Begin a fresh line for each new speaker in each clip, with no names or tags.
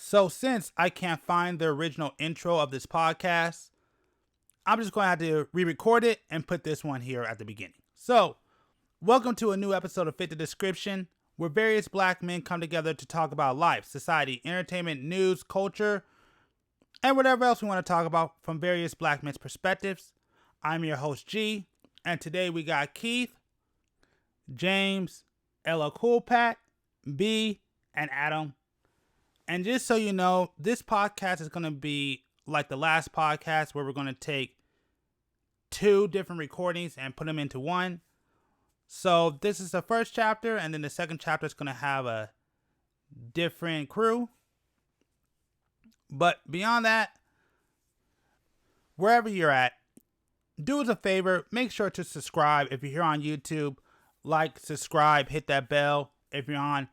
So since I can't find the original intro of this podcast, I'm just going to have to re-record it and put this one here at the beginning. So, welcome to a new episode of Fit the Description, where various black men come together to talk about life, society, entertainment, news, culture, and whatever else we want to talk about from various black men's perspectives. I'm your host, G, and today we got Keith, James, Ella Coolpat, B, and Adam. And just so you know, this podcast is going to be like the last podcast where we're going to take two different recordings and put them into one. So this is the first chapter, and then the second chapter is going to have a different crew. But beyond that, wherever you're at, do us a favor, make sure to subscribe. If you're here on YouTube, like, subscribe, hit that bell. If you're on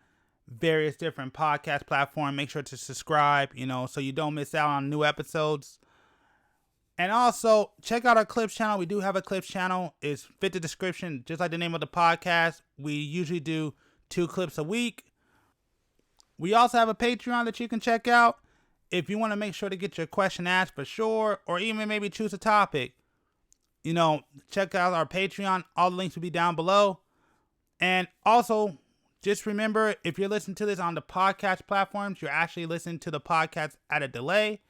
various different podcast platforms, make sure to subscribe, so you don't miss out on new episodes. And also, check out our Clips channel. We do have a Clips channel. It's Fit the Description, just like the name of the podcast. We usually do 2 clips a week. We also have a Patreon that you can check out. If you want to make sure to get your question asked for sure, or even maybe choose a topic, check out our Patreon. All the links will be down below. And also, just remember, if you're listening to this on the podcast platforms, you're actually listening to the podcast at a delay.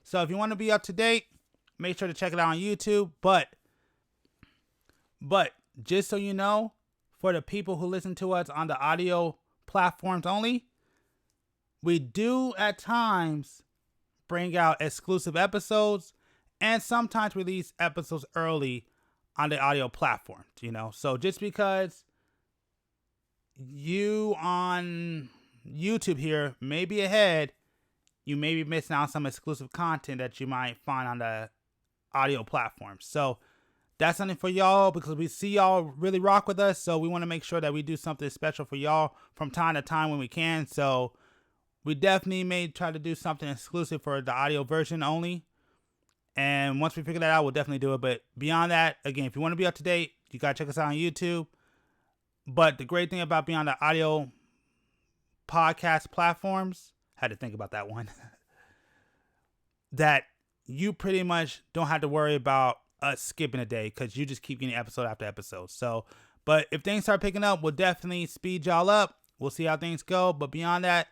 So if you want to be up to date, make sure to check it out on YouTube. But just so you know, for the people who listen to us on the audio platforms only, we do at times bring out exclusive episodes and sometimes release episodes early on the audio platforms, So just because you on YouTube here may be ahead, you may be missing out on some exclusive content that you might find on the audio platforms. So that's something for y'all, because we see y'all really rock with us. So we want to make sure that we do something special for y'all from time to time when we can. So we definitely may try to do something exclusive for the audio version only. And once we figure that out, we'll definitely do it. But beyond that, again, if you want to be up to date, you got to check us out on YouTube. But the great thing about being on the audio podcast platforms, had to think about that one, that you pretty much don't have to worry about us skipping a day, because you just keep getting episode after episode. So, but if things start picking up, we'll definitely speed y'all up. We'll see how things go. But beyond that,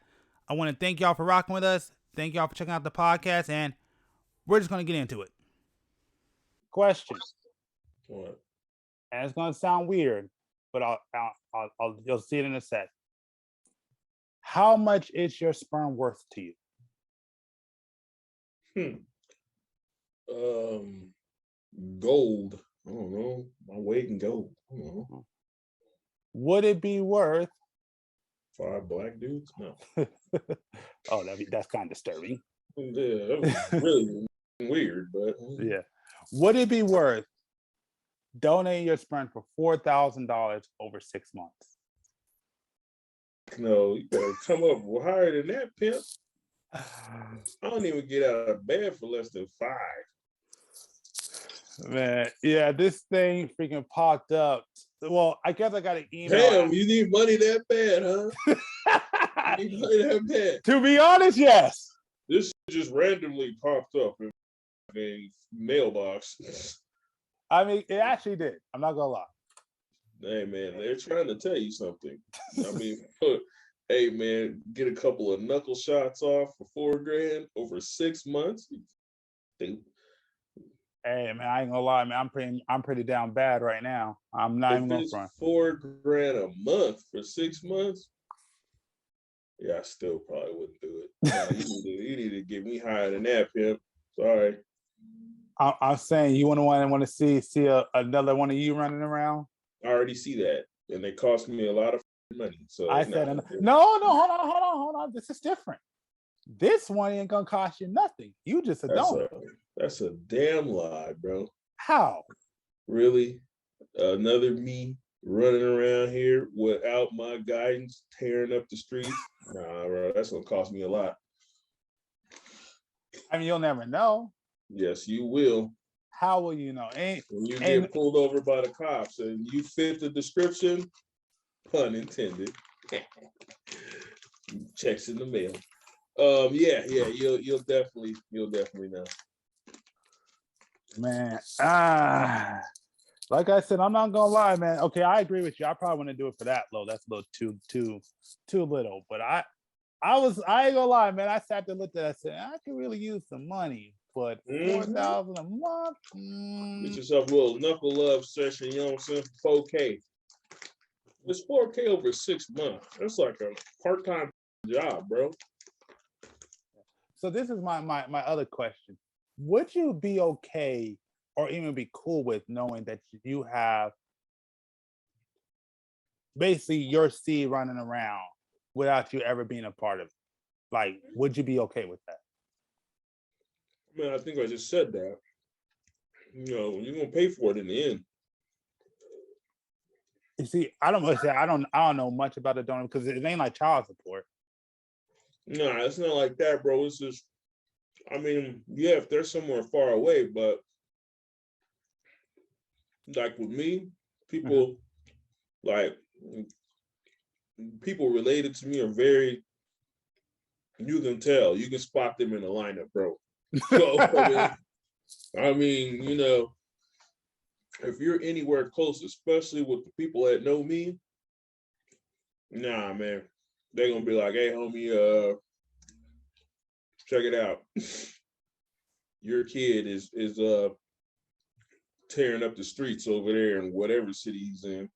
I want to thank y'all for rocking with us. Thank y'all for checking out the podcast, and we're just going to get into it. Question.
What?
And it's going to sound weird, but you'll see it in a sec. How much is your sperm worth to you?
Gold. I don't know. My weight in gold. I don't know.
Would it be worth
5 black dudes? No.
Oh, that's kind of disturbing.
Yeah, that was really weird, but
yeah. Would it be worth donating your sperm for $4,000 over 6 months?
No, you gotta come up higher than that, pimp. I don't even get out of bed for less than 5.
Man, yeah, this thing freaking popped up. Well, I guess I got an email.
Damn, you need money that bad, huh? You need money that bad.
To be honest, yes.
This just randomly popped up in a mailbox.
I mean, it actually did. I'm not gonna lie.
Hey man, they're trying to tell you something. I mean, hey man, get a couple of knuckle shots off for $4,000 over 6 months.
Hey man, I ain't gonna lie, man. I'm pretty down bad right now. I'm not even gonna front.
$4,000 a month for 6 months. Yeah, I still probably wouldn't do it. Nah, you need to get me higher than that, pimp. Sorry.
I'm saying you want to see another one of you running around.
I already see that, and they cost me a lot of money. So
I said, no, hold on. This is different. This one ain't gonna cost you nothing. You just a donor.
That's a damn lie, bro.
How?
Really? Another me running around here without my guidance, tearing up the streets? Nah, bro, that's gonna cost me a lot.
I mean, you'll never know.
Yes, you will.
How will you know?
When you get pulled over by the cops and you fit the description, pun intended, checks in the mail. Yeah, you'll definitely know.
Man, like I said, I'm not gonna lie, man. Okay, I agree with you. I probably wouldn't do it for that low. That's a little too little. But I ain't gonna lie, man. I sat there and looked at it, I said, I could really use some money, but 4,000 a month.
Get yourself a little knuckle love session, you know what I'm saying? 4K. It's 4K over 6 months. That's like a part-time job, bro.
So this is my other question. Would you be okay or even be cool with knowing that you have basically your seed running around without you ever being a part of it? Like, would you be okay with that?
Man, I think I just said that. You know, you're gonna pay for it in the end.
You see, I don't know much about the donor because it ain't like child support.
Nah, it's not like that, bro. It's just, I mean, yeah, if they're somewhere far away, but like with me, people like people related to me are very, you can tell, you can spot them in the lineup, bro. So I mean, you know, if you're anywhere close, especially with the people that know me, nah, man, they're gonna be like, hey, homie, check it out. Your kid is tearing up the streets over there in whatever city he's in.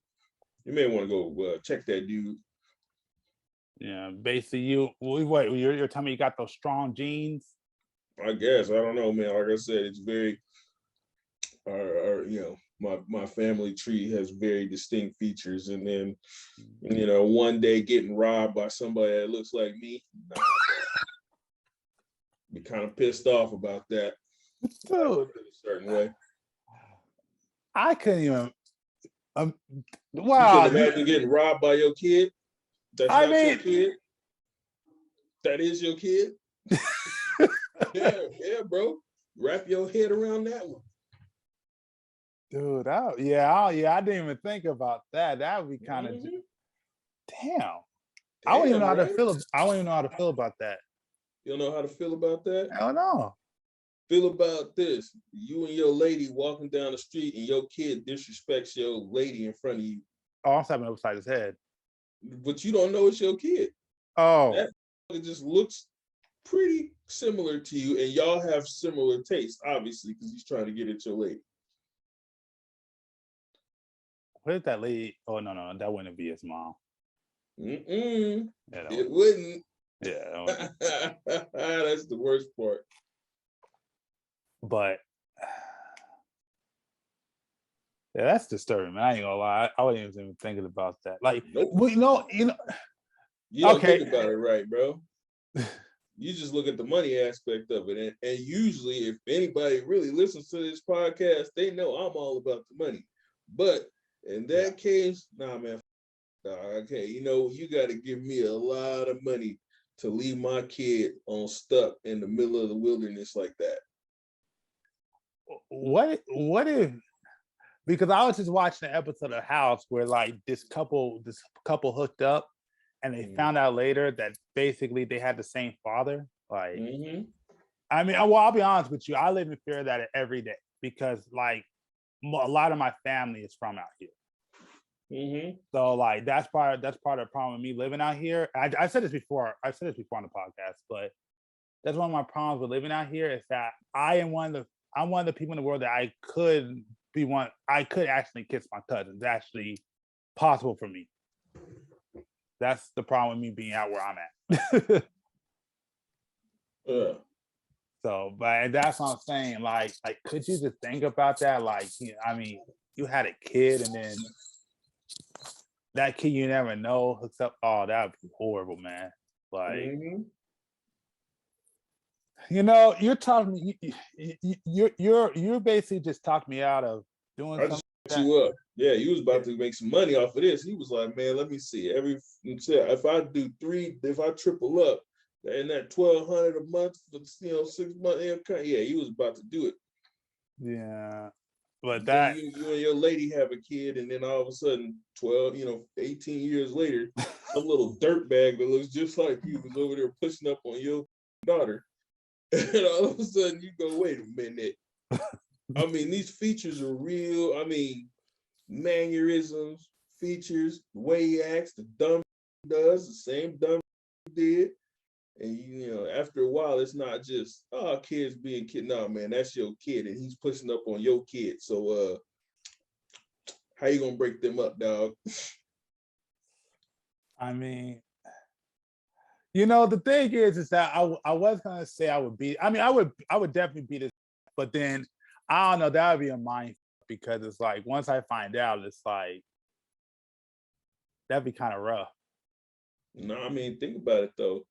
You may want to go check that dude.
Yeah, basically, you're telling me you got those strong genes?
I guess, I don't know, man. Like I said, it's very, you know, my family tree has very distinct features, and then, you know, one day getting robbed by somebody that looks like me, nah, be kind of pissed off about that.
Dude,
in a certain way.
I couldn't even. Wow.
You can imagine getting robbed by your kid. That's not your kid. That is your kid. yeah, bro. Wrap your head around that one.
Dude, I didn't even think about that. That would be kind of damn. I don't even know how to feel. I don't even know how to feel about that.
You don't know how to feel about that?
I don't know.
Feel about this. You and your lady walking down the street and your kid disrespects your lady in front of you.
Oh, I'm slapping upside his head.
But you don't know it's your kid.
Oh.
That just looks pretty similar to you, and y'all have similar tastes, obviously, because he's trying to get at your lady.
What if that lady? Oh, no, that wouldn't be his mom.
Yeah, it wouldn't.
Yeah.
That's the worst part.
But yeah, that's disturbing, man. I ain't gonna lie. I wasn't even thinking about that. Like,
nope.
You don't
think about it right, bro. You just look at the money aspect of it. And usually, if anybody really listens to this podcast, they know I'm all about the money. But in that case, nah, man, okay, you know, you got to give me a lot of money to leave my kid on stuck in the middle of the wilderness like that.
What if, because I was just watching an episode of House where like this couple hooked up and they found out later that basically they had the same father. Like, I mean, well, I'll be honest with you. I live in fear of that every day because like a lot of my family is from out here. So like that's part of the problem with me living out here. I said this before. I said this before on the podcast, but that's one of my problems with living out here is that I'm one of the people in the world that I could actually kiss my cousin. It's actually possible for me. That's the problem with me being out where I'm at. So, but that's what I'm saying. Like, could you just think about that? Like, you know, I mean, you had a kid and then that kid you never know hooks up. Oh, that would be horrible, man. Like, you know, you're talking. You're basically just talked me out of doing something.
You up. Yeah, you was about to make some money off of this. He was like, man, let me see. If I triple up and that $1,200 a month for 6 months income, yeah, he was about to do it.
Yeah. But
then
that
you and your lady have a kid, and then all of a sudden 18 years later, some little dirt bag that looks just like you was over there pushing up on your daughter. And all of a sudden you go, wait a minute. I mean, these features are real. I mean, mannerisms, features, the way he acts, the dumb does, the same dumb did. And you know, after a while, it's not just kids being kid. No, man, that's your kid, and he's pushing up on your kid. So how you gonna break them up, dog?
I mean, you know, the thing is that I was gonna say I would beat. I mean, I would definitely beat it, but then I don't know. That would be a mind because it's like once I find out, it's like that'd be kind of rough.
No, I mean, think about it though.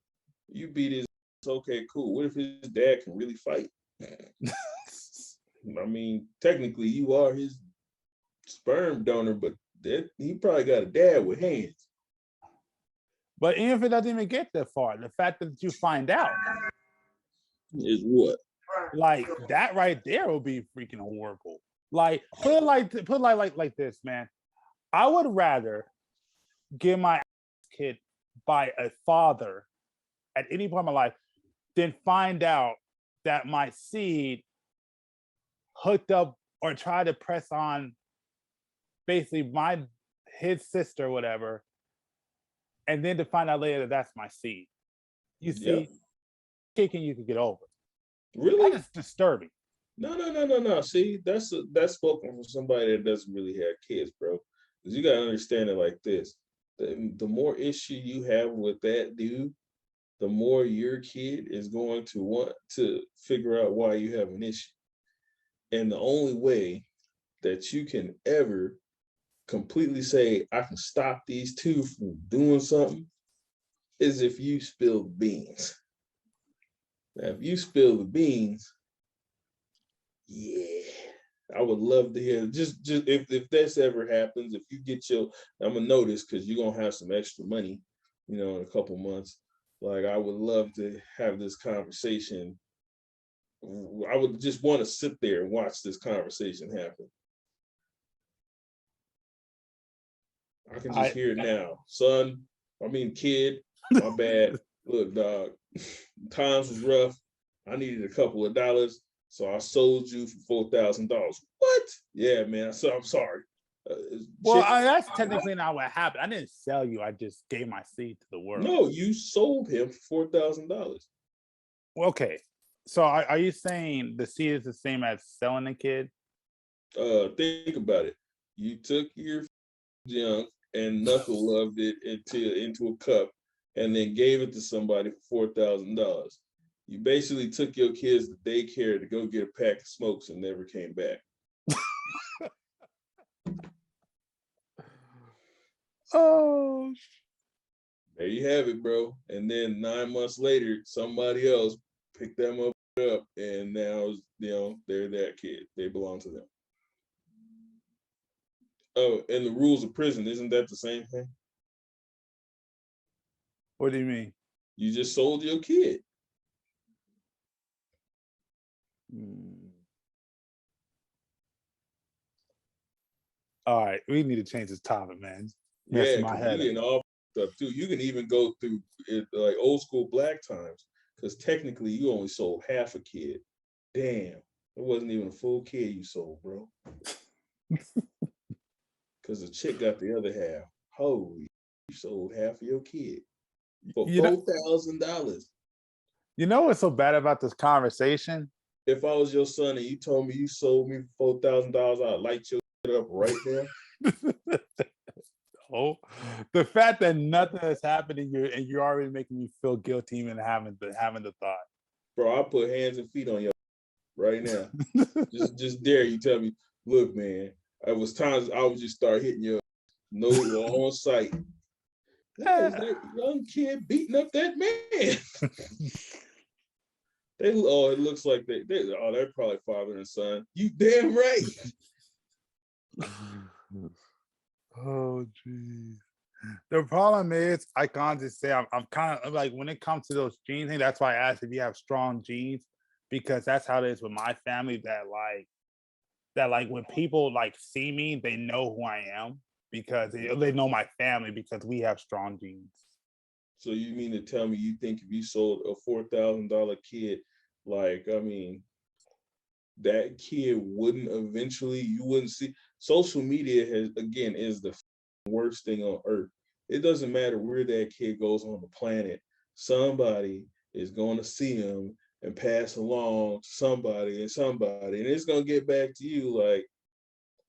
You beat his okay, cool. What if his dad can really fight? I mean, technically, you are his sperm donor, but he probably got a dad with hands.
But even if it doesn't even get that far, the fact that you find out
is what?
Like that right there will be freaking horrible. Like put it like this, man. I would rather get my kid by a father at any point in my life than find out that my seed hooked up or tried to press on basically his sister or whatever, and then to find out later that that's my seed. You see, kicking you can get over.
Really?
That is disturbing.
No. See, that's spoken from somebody that doesn't really have kids, bro. Because you gotta understand it like this: the more issue you have with that dude, the more your kid is going to want to figure out why you have an issue. And the only way that you can ever completely say, I can stop these two from doing something, is if you spill the beans. Now, if you spill the beans, yeah, I would love to hear just if this ever happens, if you get I'm gonna know this because you're gonna have some extra money, you know, in a couple months. Like, I would love to have this conversation. I would just want to sit there and watch this conversation happen. I can just hear it now. Son, kid, my bad. Look, dog, times was rough. I needed a couple of dollars, so I sold you for $4,000. What? Yeah, man. So I'm sorry.
That's technically not what happened. I didn't sell you. I just gave my seed to the world.
No, you sold him for $4,000.
Okay. So are you saying the seed is the same as selling a kid?
Think about it. You took your junk and knuckle loved it into a cup and then gave it to somebody for $4,000. You basically took your kids to daycare to go get a pack of smokes and never came back.
Oh,
there you have it, bro. And then 9 months later, somebody else picked them up, and now they're that kid. They belong to them. Oh, and the rules of prison, isn't that the same thing?
What do you mean?
You just sold your kid.
All right, we need to change this topic, man.
Yeah, my head. You all stuff too. You can even go through it like old school black times, because technically you only sold half a kid. Damn, it wasn't even a full kid you sold, bro. Because the chick got the other half. Holy, you sold half of your kid for $4,000.
You know what's so bad about this conversation?
If I was your son and you told me you sold me for $4,000, I'd light your shit up right there.
Oh, the fact that nothing has happened and you're already making me feel guilty even having the thought.
Bro, I'll put hands and feet on you right now. just dare you tell me, look, man, it was times I would just start hitting your nose on sight. That young kid beating up that man. It looks like they're probably father and son. You damn right.
Oh, geez. The problem is, I can't just say I'm kind of like when it comes to those gene things. That's why I asked if you have strong genes, because that's how it is with my family. That when people like see me, they know who I am. because they know my family because we have strong genes.
So you mean to tell me you think if you sold a $4,000 kid, like, I mean, that kid wouldn't eventually, you wouldn't see. Social media is the worst thing on earth. It doesn't matter where that kid goes on the planet. Somebody is going to see him and pass along to somebody, and it's going to get back to you. Like,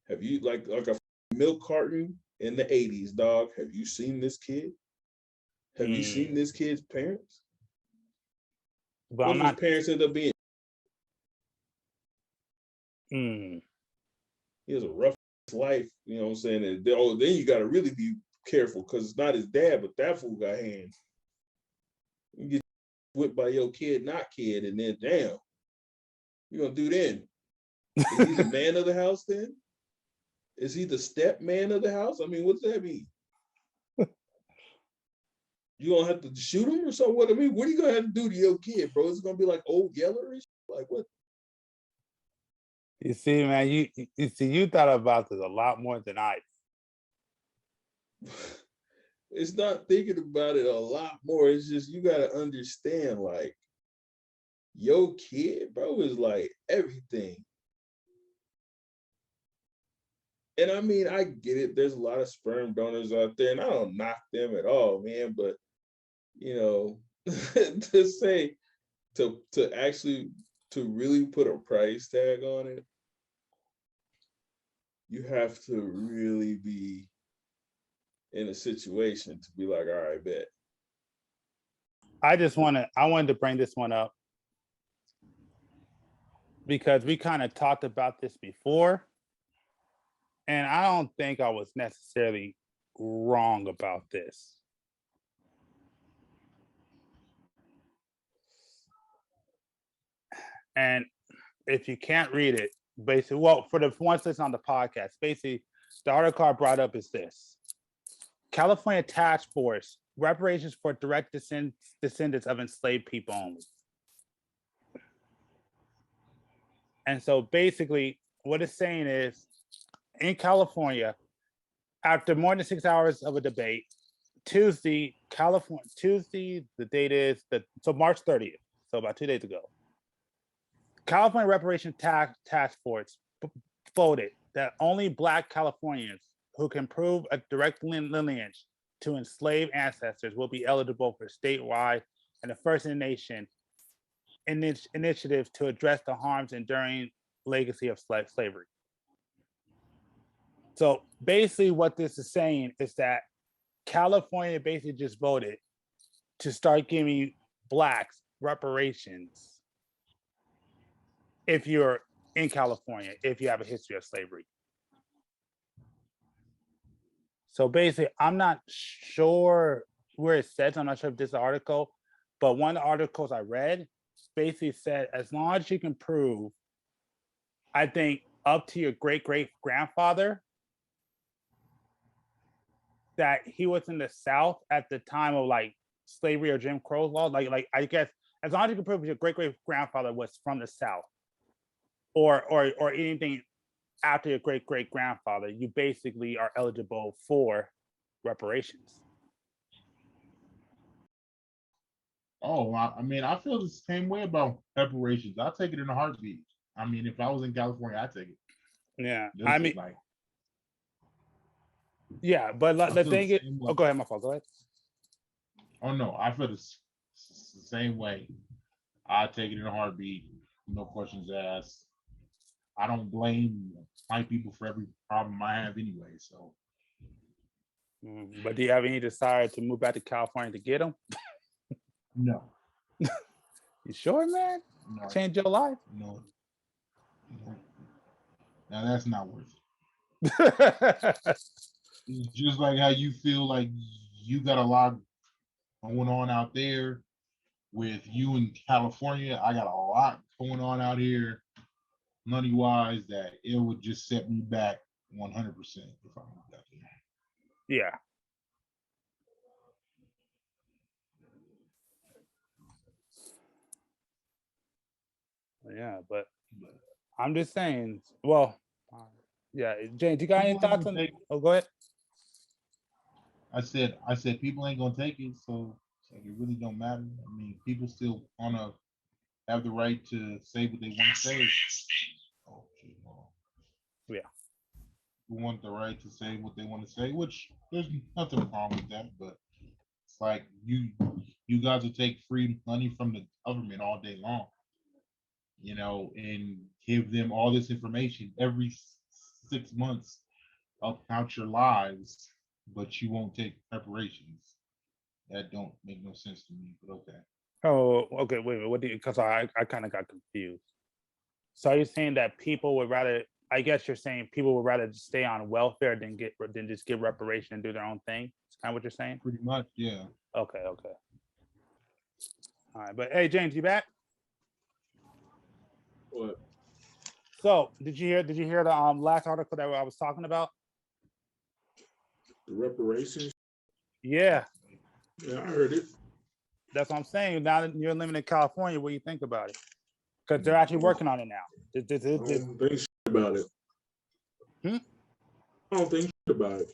have you, like a milk carton in the 80s, dog? Have you seen this kid? Have you seen this kid's parents?
But
what if his parents end up being? He has a rough life, you know what I'm saying? And then you got to really be careful because it's not his dad, but that fool got hands. You get whipped by your kid, and then damn, you gonna do then? Is he the man of the house then? Is he the step man of the house? I mean, what's that mean? You gonna have to shoot him or something? What I mean, what are you gonna have to do to your kid, bro? It's gonna be like old Yeller and shit? Like what?
You see, man, you thought about this a lot more than I.
It's not thinking about it a lot more. It's just you gotta understand, like, your kid, bro, is like everything. And I mean, I get it. There's a lot of sperm donors out there, and I don't knock them at all, man. But you know, to really put a price tag on it, you have to really be in a situation to be like, all right, bet.
I wanted to bring this one up because we kind of talked about this before, and I don't think I was necessarily wrong about this. And if you can't read it, basically, well, for the ones that's on the podcast, basically, the article I brought up is this: California Task Force, reparations for direct descendants of enslaved people only. And so basically, what it's saying is, in California, after more than 6 hours of a debate, Tuesday, the date is March 30th, so about 2 days ago, California Reparations Task Force voted that only Black Californians who can prove a direct lineage to enslaved ancestors will be eligible for statewide and the First in the Nation initiative to address the harms enduring legacy of slavery. So basically what this is saying is that California basically just voted to start giving Blacks reparations if you're in California, if you have a history of slavery. So basically, I'm not sure where it says, I'm not sure if this is an article, but one of the articles I read basically said, as long as you can prove, I think up to your great-great-grandfather, that he was in the South at the time of like slavery or Jim Crow law, like I guess, as long as you can prove your great-great-grandfather was from the South, or anything after your great-great-grandfather, you basically are eligible for reparations.
Oh, I mean, I feel the same way about reparations. I'll take it in a heartbeat. I mean, if I was in California, I'd take it.
Yeah,
I mean, like,
yeah, but the thing is, go ahead, my fault. Go ahead.
Oh no, I feel the same way. I take it in a heartbeat, no questions asked. I don't blame white people for every problem I have anyway. So,
but do you have any desire to move back to California to get them?
No.
You sure, man?
No.
Change your life?
No. Now that's not worth it. It's just like how you feel like you got a lot going on out there with you in California. I got a lot going on out here, money wise, that it would just set me back 100% if I moved out there.
Yeah. Yeah, but I'm just saying. Well, yeah, James, you got any thoughts on? Oh, go ahead.
I said people ain't gonna take it, so it's like it really don't matter. I mean, people still wanna have the right to say what they want to say. Oh, shit, hold on.
Yeah.
Who want the right to say what they want to say, which there's nothing wrong with that, but it's like you guys will take free money from the government all day long, and give them all this information every 6 months about your lives, but you won't take reparations. That don't make no sense to me, but okay.
Oh, okay. Wait. What do you? Because I kind of got confused. So are you saying that people would rather? I guess you're saying people would rather just stay on welfare than just get reparation and do their own thing. That's kind of what you're saying.
Pretty much, yeah.
Okay. All right. But hey, James, you back?
What?
So did you hear the last article that I was talking about?
The reparations?
Yeah,
Yeah, I heard it.
that's what I'm saying. Now that you're living in California, what do you think about it? Because they're actually working on it now.
I don't think shit about it. I don't think shit about it.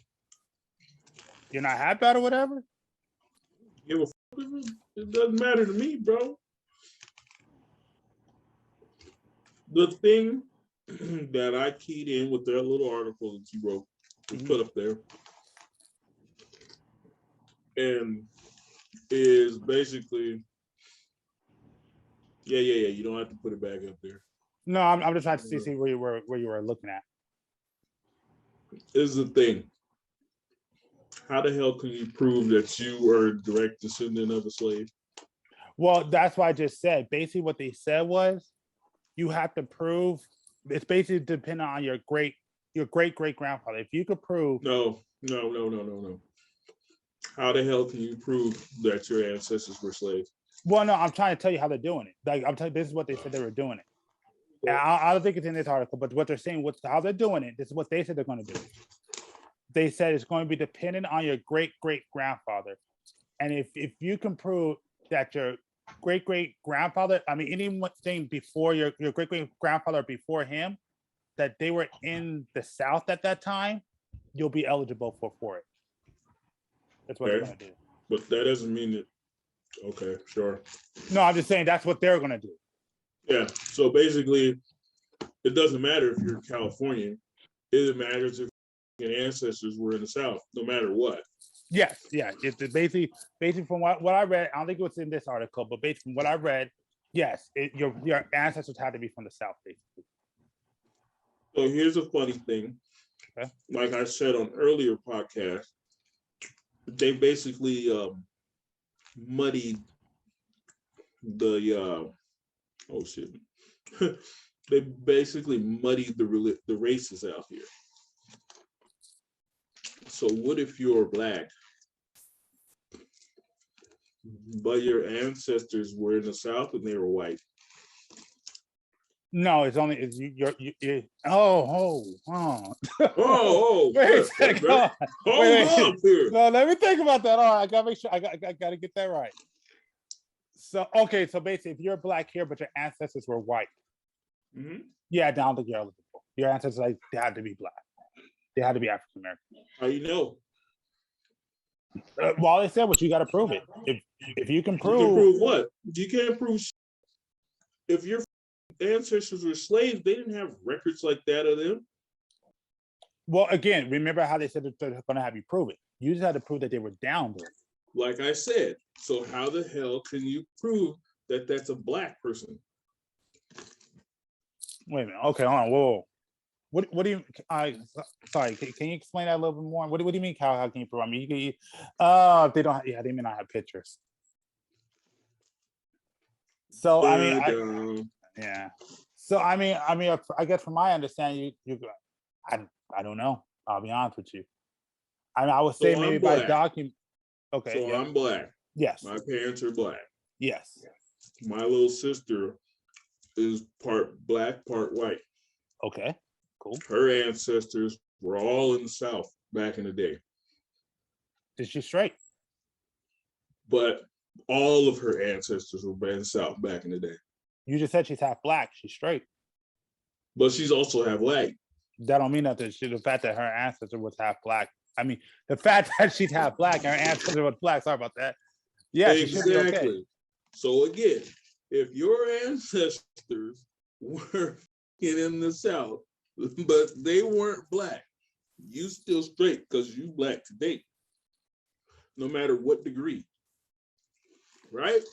You're not happy about it or whatever?
Give a fuck. It doesn't matter to me, bro. The thing that I keyed in with that little article that you wrote was put up there, and is basically, yeah. You don't have to put it back up there.
No, I'm just trying to see where you were looking at.
Is the thing. How the hell can you prove that you are a direct descendant of a slave?
Well, that's what I just said. Basically, what they said was you have to prove. It's basically dependent on your great great grandfather. If you could prove.
No. How the hell can you prove that your ancestors were slaves?
Well, no, I'm trying to tell you how they're doing it. Like I'm telling you, this is what they said they were doing it. And I don't think it's in this article, but what they're saying, how they're doing it, this is what they said they're going to do. They said it's going to be dependent on your great great grandfather, and if you can prove that your great great grandfather, I mean anything before your great great grandfather before him, that they were in the South at that time, you'll be eligible for it. That's what they're going to do.
But that doesn't mean that. Okay, sure.
No, I'm just saying that's what they're going to do.
Yeah. So basically, it doesn't matter if you're Californian. It matters if your ancestors were in the South, no matter what.
Yes, yeah. It's basically from what I read. I don't think it was in this article, but based from what I read, yes, your ancestors had to be from the South, basically.
So here's a funny thing. Okay. Like I said on earlier podcasts, they basically muddied the oh shit. They basically muddied the races out here. So what if you're black, but your ancestors were in the South and they were white?
No, it's only you're oh.
Wait a second. Hold up here.
No, let me think about that. All right, I gotta make sure I gotta get that right. So okay, so basically, if you're black here, but your ancestors were white, yeah, I don't think you're eligible. Your ancestors they had to be black. They had to be African American.
How you know?
Well, they said what you got to prove it. If you can prove,
what? You can't prove. If your ancestors were slaves, they didn't have records like that of them.
Well, again, remember how they said that they're going to have you prove it. You just had to prove that they were down there.
Like I said, so how the hell can you prove that that's a black person?
Wait a minute. Okay, hold on. Whoa. What do you? Sorry. Can you explain that a little bit more? What do you mean? How can you prove? I mean, you can. They don't. Yeah, they may not have pictures. So I mean, yeah. So I mean, I guess from my understanding, I don't know. I'll be honest with you. I would say maybe by document. Okay.
So yeah. I'm black.
Yes.
My parents are black.
Yes.
My little sister is part black, part white.
Okay. Cool.
Her ancestors were all in the South back in the day.
Is she straight?
But all of her ancestors were in the South back in the day.
You just said she's half black. She's straight.
But she's also half white.
That don't mean nothing. The fact that her ancestor was half black I mean, the fact that she's half black and her ancestors were black, sorry about that. Yeah, she should be okay.
So again, if your ancestors were in the South, but they weren't black, you still straight because you black today, no matter what degree, right?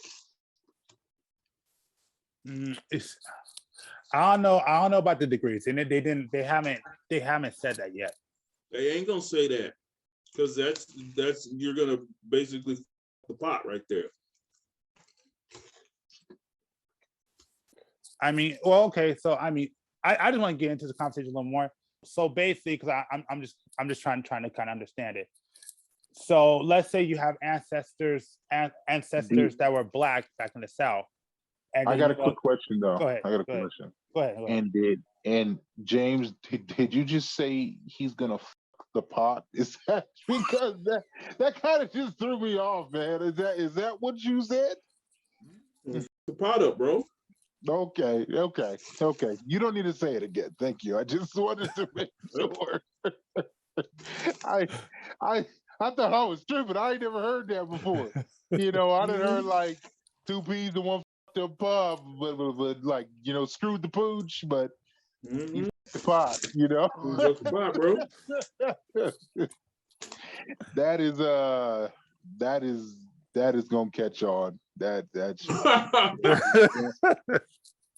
I don't know about the degrees, and they haven't said that yet.
They ain't gonna say that because that's you're gonna basically the pot right there.
I mean, well, okay, so I mean, I just want to get into the conversation a little more. So basically, because I'm just trying to kind of understand it. So let's say you have ancestors that were black back in the South. And
I got a quick question though.
Go ahead.
I got a question.
Go ahead.
And James, did you just say he's gonna f the pot? Is that because that kind of just threw me off, man? Is that what you said?
The pot up, bro.
Okay. You don't need to say it again. Thank you. I just wanted to make sure. I thought I was tripping. I ain't never heard that before. You know, I done heard like 2 peas and 1 up pub, but like, you know, screwed the pooch, but the pot, you know.
The pot, bro.
that is gonna catch on. That's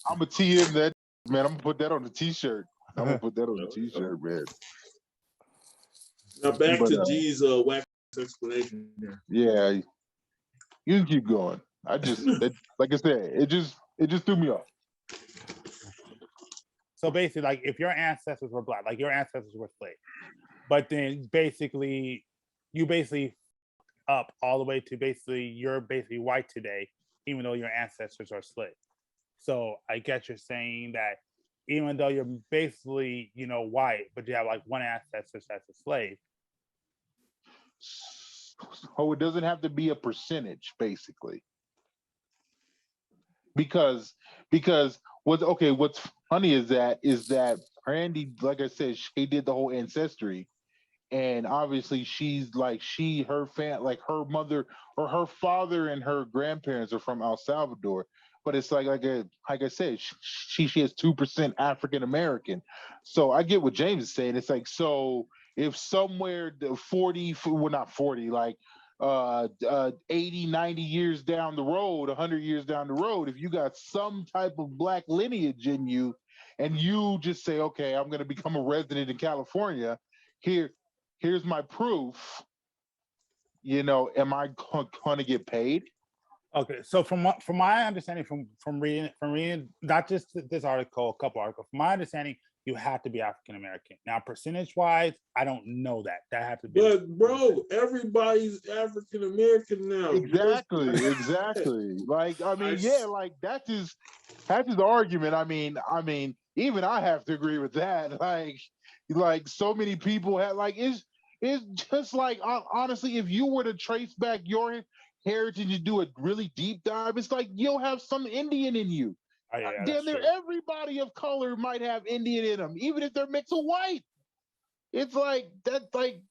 I'm gonna tee him that, man. I'm gonna put that on the t-shirt. Man.
Now back to G's wax explanation here.
Yeah, you can keep going. I just like I said, it just threw me off.
So basically, like if your ancestors were black, like your ancestors were slaves, but then basically you up all the way to you're basically white today, even though your ancestors are slaves. So I guess you're saying that even though you're basically, you know, white, but you have like one ancestor that's a slave.
Oh, it doesn't have to be a percentage, basically. Because what's funny is that Randy, like I said, she did the whole ancestry, and obviously she's like her mother or her father and her grandparents are from El Salvador, but it's like I said, she has 2% African American. So I get what James is saying. It's like, so if somewhere 80, 90 years down the road, 100 years down the road, if you got some type of black lineage in you and you just say, okay, I'm going to become a resident in California, here's my proof, you know, am I going to get paid?
Okay, so from my understanding, from reading not just this article, a couple articles, from my understanding, you have to be African American. Now, percentage wise, I don't know that. That has to be.
But bro, everybody's African American now.
Exactly. Like, I mean, like that's his argument. I mean, even I have to agree with that. Like so many people have it's just like honestly, if you were to trace back your heritage and do a really deep dive, it's like you'll have some Indian in you.
Oh, yeah,
Damn near everybody of color might have Indian in them, even if they're mixed with white. It's like that, like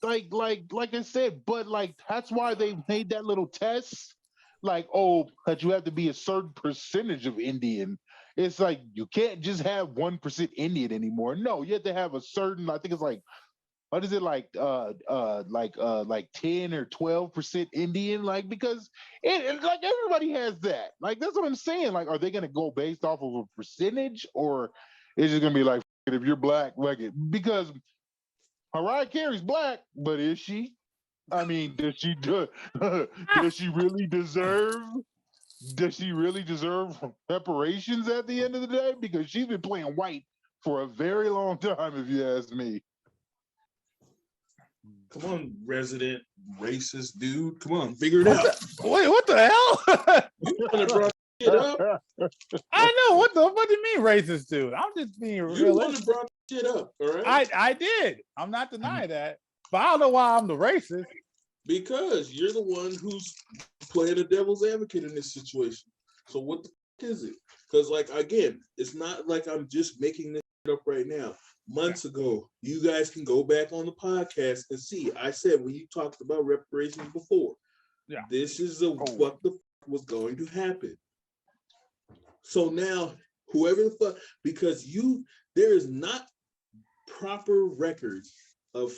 I said, but like that's why they made that little test. Like, oh, that you have to be a certain percentage of Indian. It's like you can't just have 1% Indian anymore. No, you have to have a certain. I think it's like, what is it like 10 or 12% Indian, like, because it like everybody has that. Like, that's what I'm saying. Like, are they gonna go based off of a percentage, or is it gonna be like, if you're black, like it? Because Mariah Carey's black, but is she? I mean, does she really deserve reparations at the end of the day? Because she's been playing white for a very long time, if you ask me.
Come on, resident racist dude. Come on, figure it out.
Wait, what the hell?
You kind of brought shit up.
I know. What do you mean racist dude? I'm just being real.
You want to brought shit up, all right?
I did. I'm not denying that. But I don't know why I'm the racist.
Because you're the one who's playing the devil's advocate in this situation. So what the fuck is it? Because, like, again, it's not like I'm just making this up right now. months ago. You guys can go back on the podcast and see. I said when you talked about reparations before, this is what the fuck was going to happen. So now, whoever the fuck, because there is not proper records of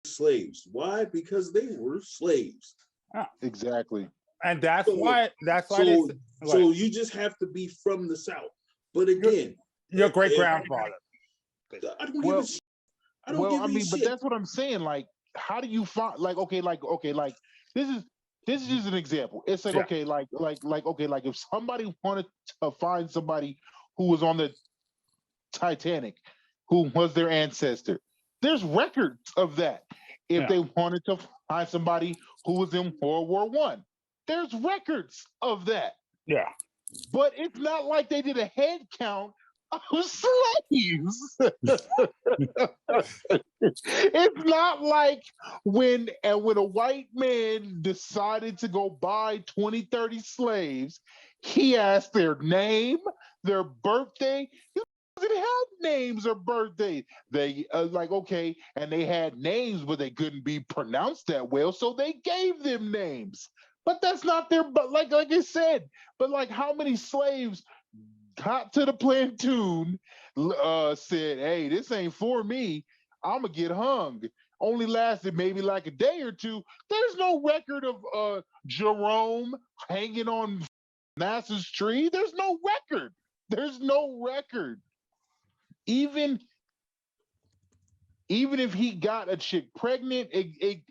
slaves. Why? Because they were slaves.
Exactly.
And that's why.
So you just have to be from the South. But again,
your great grandfather.
I don't give a shit. I don't give a shit.
But that's what I'm saying. Like, how do you find? Like, this is just an example. It's like, if somebody wanted to find somebody who was on the Titanic, who was their ancestor, there's records of that. If they wanted to find somebody who was in World War I, there's records of that.
Yeah.
But it's not like they did a head count of slaves. It's not like when a white man decided to go buy 20, 30 slaves, he asked their name, their birthday. He didn't have names or birthdays. They and they had names, but they couldn't be pronounced that well, so they gave them names. But that's not their. But like I said, how many slaves got to the platoon, said, "Hey, this ain't for me. I'm gonna get hung." Only lasted maybe like a day or two. There's no record of Jerome hanging on NASA's tree. There's no record. There's no record. Even if he got a chick pregnant,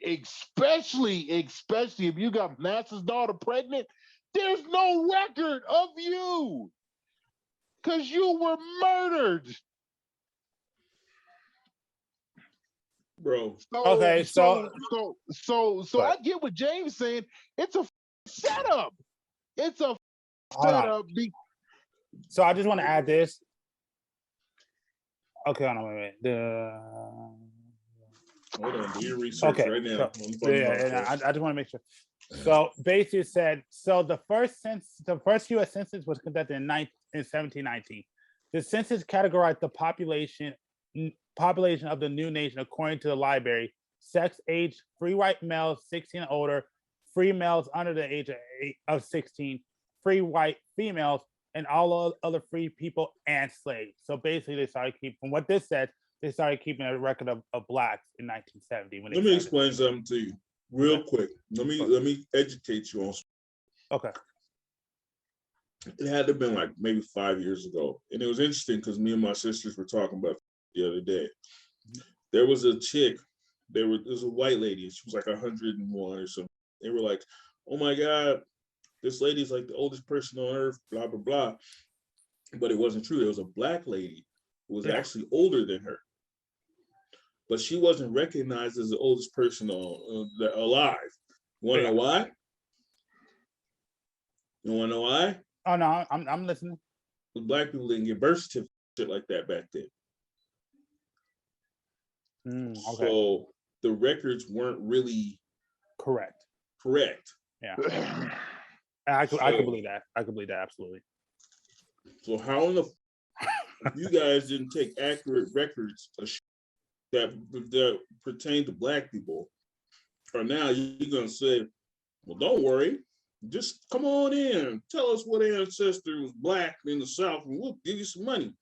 especially if you got NASA's daughter pregnant, there's no record of you because you were murdered.
Bro.
So I get what James is saying. It's a setup. It's a setup.
So I just want to add this. Okay, hold on, wait.
Hold on, do your research right now.
I just want to make sure. So basically it said, the first U.S. census was conducted in 1719. The census categorized the population of the new nation according to the library: sex, age, free white males 16 and older, free males under the age of 16, free white females, and all other free people and slaves. So basically, they started keeping, from what this said, they started keeping a record of blacks in 1970.
Let me explain something to you real quick. Let me educate you on.
Okay.
It had to have been like maybe 5 years ago, and it was interesting because me and my sisters were talking about the other day. There was a chick. There was a white lady. She was like 101 or something. They were like, "Oh my God, this lady's like the oldest person on earth, blah, blah, blah." But it wasn't true. There was a black lady who was actually older than her. But she wasn't recognized as the oldest person alive. You want to know why? You want to know why?
Oh, no, I'm listening.
Black people didn't get birth certificates, shit like that back then.
Okay.
So the records weren't really
correct.
Yeah.
I could believe that. I could believe that, absolutely.
So how in the you guys didn't take accurate records of that pertain to black people, or now you're gonna say, "Well, don't worry, just come on in, tell us what ancestor was black in the South, and we'll give you some money."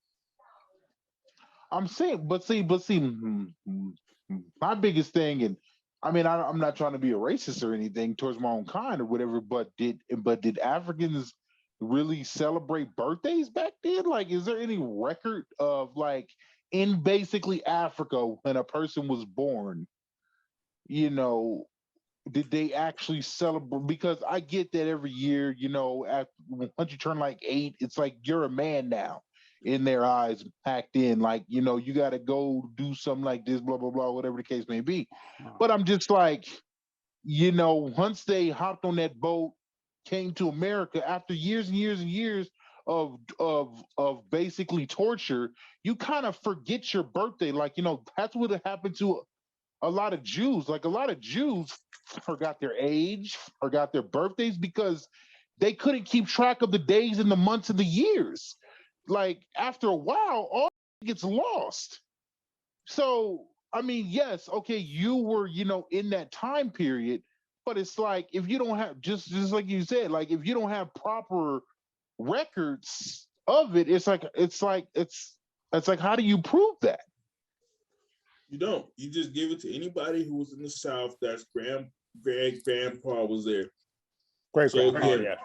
I'm saying, but see, my biggest thing, and I mean, I'm not trying to be a racist or anything towards my own kind or whatever, but did Africans really celebrate birthdays back then? Like, is there any record of, like, in basically Africa when a person was born, did they actually celebrate? Because I get that every year, once you turn like 8, it's like you're a man now in their eyes, packed in, like, you got to go do something like this, blah, blah, blah, whatever the case may be. But I'm just like, once they hopped on that boat, came to America after years and years and years of basically torture, you kind of forget your birthday. Like, that's what happened to a lot of Jews. Like, a lot of Jews forgot their age, forgot their birthdays, because they couldn't keep track of the days and the months and the years. Like, after a while, all gets lost. So I mean, yes, okay, you were, in that time period, but it's like if you don't have just like you said, like if you don't have proper records of it, it's like how do you prove that?
You don't. You just give it to anybody who was in the South. That's grandpa was there.
Great
So
grandpa,
again,
yeah.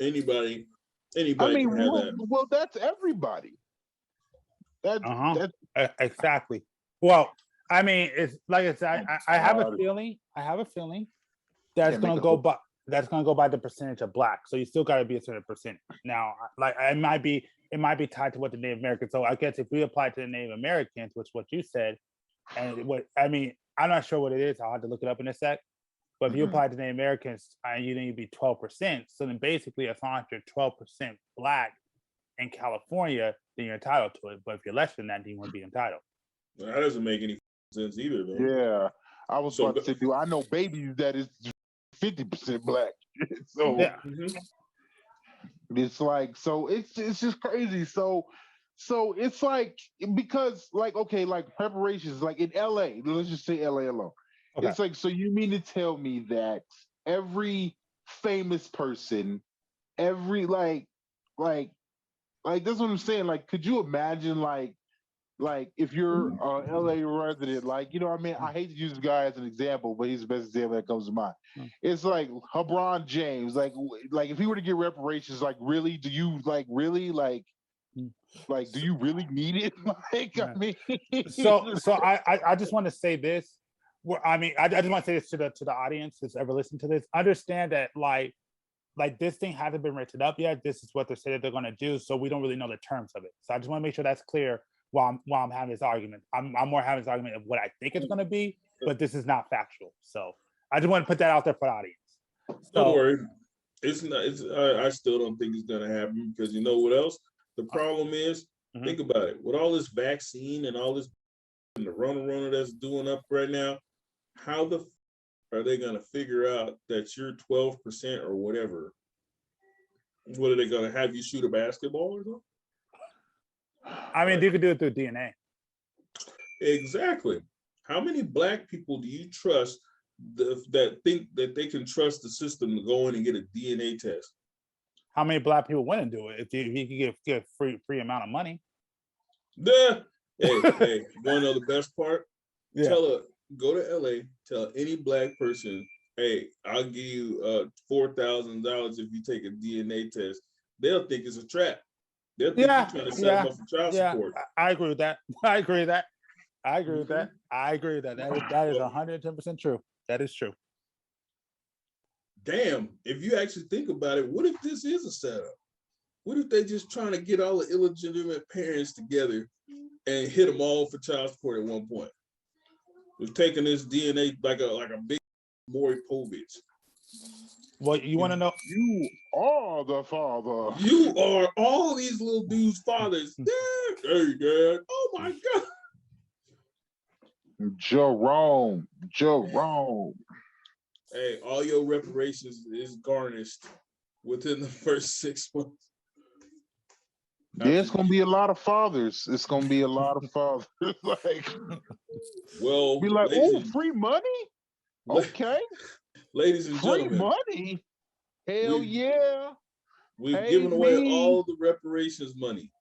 anybody
I mean,
can have that.
well, that's everybody. That's
Exactly. Well, I mean, it's like I said, I have a feeling. That's gonna go by. That's gonna go by the percentage of black. So you still got to be a certain percentage. Now, like it might be tied to what the Native Americans. So I guess if we apply to the Native Americans, which what you said, and what I mean, I'm not sure what it is. I'll have to look it up in a sec. But if you apply to Native Americans, you need to be 12%. So then basically, as long as you're 12% black in California, then you're entitled to it. But if you're less than that, then you won't be entitled.
Well, that doesn't make any sense either, man.
Yeah, I was about to say, dude, I know babies that is 50% black. So
yeah.
It's like, so it's just crazy. So it's like, because like, okay, like reparations, like in LA, let's just say LA alone. Okay. It's like, so you mean to tell me that every famous person, every like that's what I'm saying. Like, could you imagine like if you're an LA resident, like, I mean, I hate to use this guy as an example, but he's the best example that comes to mind. It's like LeBron James, like if he were to get reparations, like really, do you like really like do you really need it? Like, I mean,
so I just want to say this. I mean, I just want to say this to the audience that's ever listened to this. Understand that like this thing hasn't been written up yet. This is what they say that they're going to do, so we don't really know the terms of it. So I just want to make sure that's clear while I'm having this argument. I'm more having this argument of what I think it's going to be, but this is not factual. So I just want to put that out there for the audience. So,
don't worry, it's not. I still don't think it's going to happen, because you know what else? The problem is, think about it. With all this vaccine and all this and the runner that's doing up right now, how are they going to figure out that you're 12% or whatever? What are they going to have you shoot a basketball or something?
I mean, you could do it through DNA.
Exactly. How many black people do you trust that think that they can trust the system to go in and get a DNA test?
How many black people wouldn't do it if you could get free amount of money?
Hey, you want to know the best part?
Yeah.
Go to LA, tell any black person, hey, I'll give you $4,000 if you take a DNA test. They'll think it's a trap. They'll think you're trying to set them up for child support.
I agree with that. I agree with that. That is 110% true. That is true.
Damn, if you actually think about it, what if this is a setup? What if they just trying to get all the illegitimate parents together and hit them all for child support at one point? We're taking this DNA like a big Maury Povich.
Well, you want to know?
You are the father.
You are all these little dudes' fathers. Hey, Dad. Oh my God.
Jerome.
Hey, all your reparations is garnished within the first 6 months.
Yeah, it's gonna be a lot of fathers. Like,
well,
be like, oh, free money? Okay.
Ladies and
free
gentlemen.
Money? Hell yeah.
We've given away all the reparations money,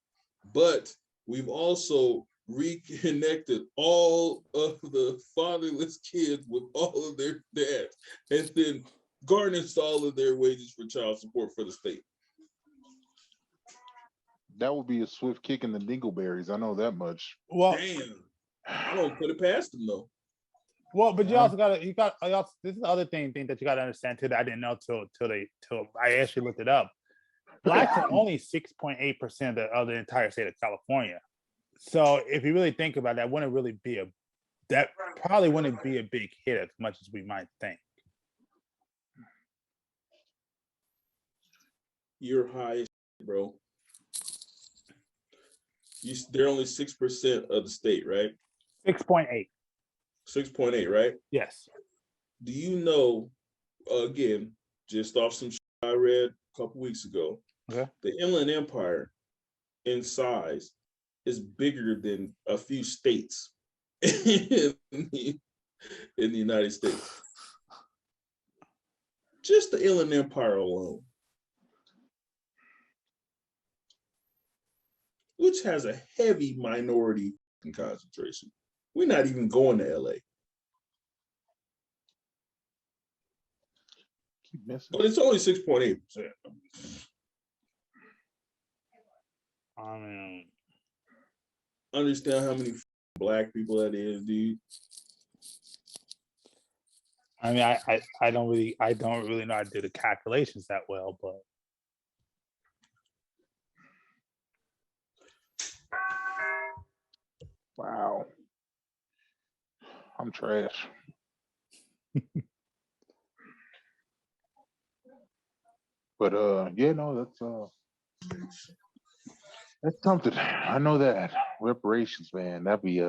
but we've also reconnected all of the fatherless kids with all of their dads, and then garnished all of their wages for child support for the state. That would be a swift kick in the dingleberries. I know that much.
Well,
damn, I don't put it past them though.
Well, but you also got this is the other thing that you got to understand too that I didn't know till I actually looked it up. Blacks are only 6.8% of the entire state of California. So if you really think about that, that probably wouldn't be a big hit as much as we might think.
You're high, bro. They're only 6% of the state, right?
6.8.
6.8, right?
Yes.
Do you know, again, just off some shit I read a couple weeks ago, the Inland Empire in size is bigger than a few states in the United States. Just the Inland Empire alone, which has a heavy minority concentration. We're not even going to LA. But it's only 6.8%.
I mean,
understand how many black people that is, dude?
I mean, I don't really know how to do the calculations that well, but
Wow. I'm trash. But yeah, no, that's something. I know that. Reparations, man. That'd be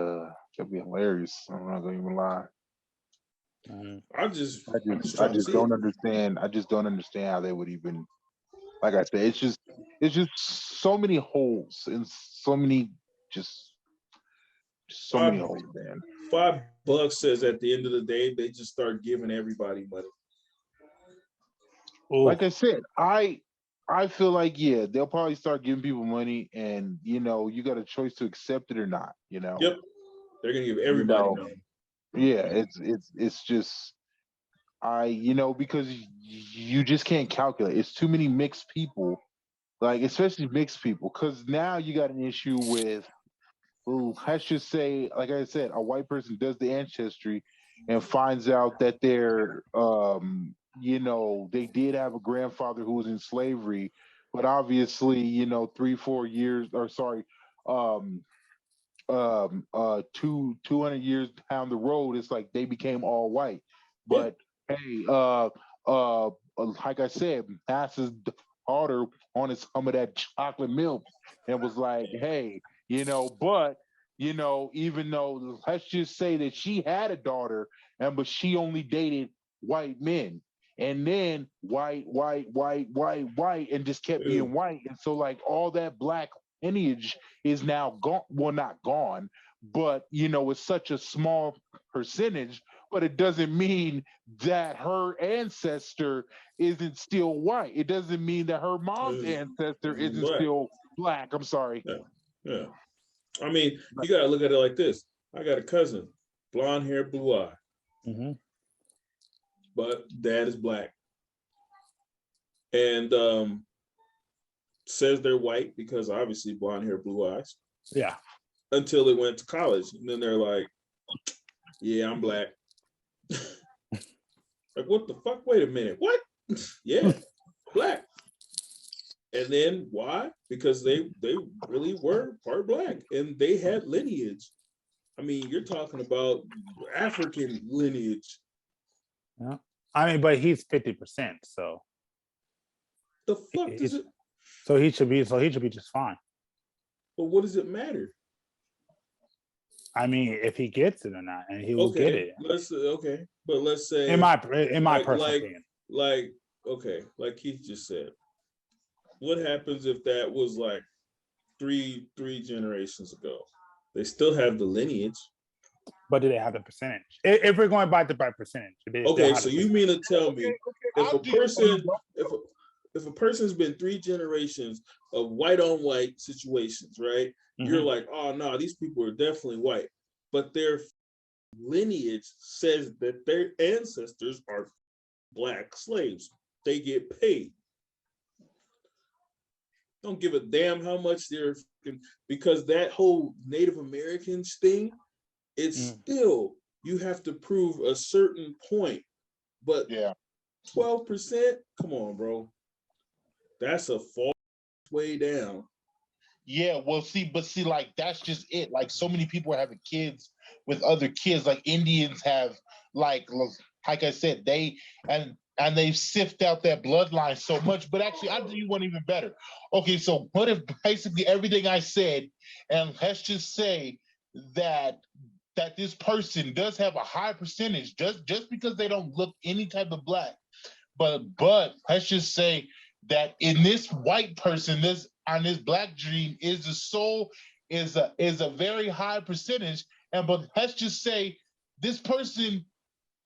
hilarious. I'm not gonna even lie.
I'm just
I
trying to
just
see
don't
it.
understand. I just don't understand how they would even, like I said, it's just so many holes and so many so many holes, man.
$5 says at the end of the day, they just start giving everybody money.
Like I said, I feel like, yeah, they'll probably start giving people money, and you got a choice to accept it or not.
Yep, they're gonna give everybody money.
Yeah, it's just because you just can't calculate. It's too many mixed people, like especially mixed people, because now you got an issue with, let's just say, like I said, a white person does the ancestry and finds out that they're they did have a grandfather who was in slavery, but obviously 3-4 years, or sorry, 200 years down the road, it's like they became all white. But hey, like I said, Mass's daughter wanted some of that chocolate milk and was like, hey, but even though, let's just say that she had a daughter, but she only dated white men, and then white, and just kept being white, and so like all that black lineage is now gone. Well, not gone, but it's such a small percentage. But it doesn't mean that her ancestor isn't still white. It doesn't mean that her mom's ancestor isn't still black. I'm sorry.
Yeah. I mean, you gotta look at it like this. I got a cousin, blonde hair, blue eye.
Mm-hmm.
But dad is black. And says they're white because obviously blonde hair, blue eyes.
Yeah.
Until they went to college. And then they're like, yeah, I'm black. Like, what the fuck? Wait a minute. What? Yeah, black. And then why? Because they really were part black and they had lineage. I mean, you're talking about African lineage.
Yeah. I mean, but he's 50%, so
the fuck does it?
So he should be just fine.
But what does it matter?
I mean, if he gets it or not, and he will get it.
But let's say
in my personal opinion,
like Keith just said, what happens if that was like three generations ago? They still have the lineage,
but do they have the percentage? If we're going by percentage,
so you mean to tell me if a person's been 3 generations of white on white situations, right? Mm-hmm. You're like, oh no, these people are definitely white, but their lineage says that their ancestors are black slaves. They get paid. Don't give a damn how much they're, because that whole Native Americans thing, it's still, you have to prove a certain point. But 12%, come on, bro. That's a far way down.
Yeah, well, see, like that's just it. Like so many people are having kids with other kids. Like Indians have, like I said, they sift out that bloodline so much. But actually, I'll do you one even better. Okay, so what if basically everything I said, and let's just say that this person does have a high percentage, just because they don't look any type of black, but let's just say that in this white person, this black gene is the soul is a very high percentage, but let's just say this person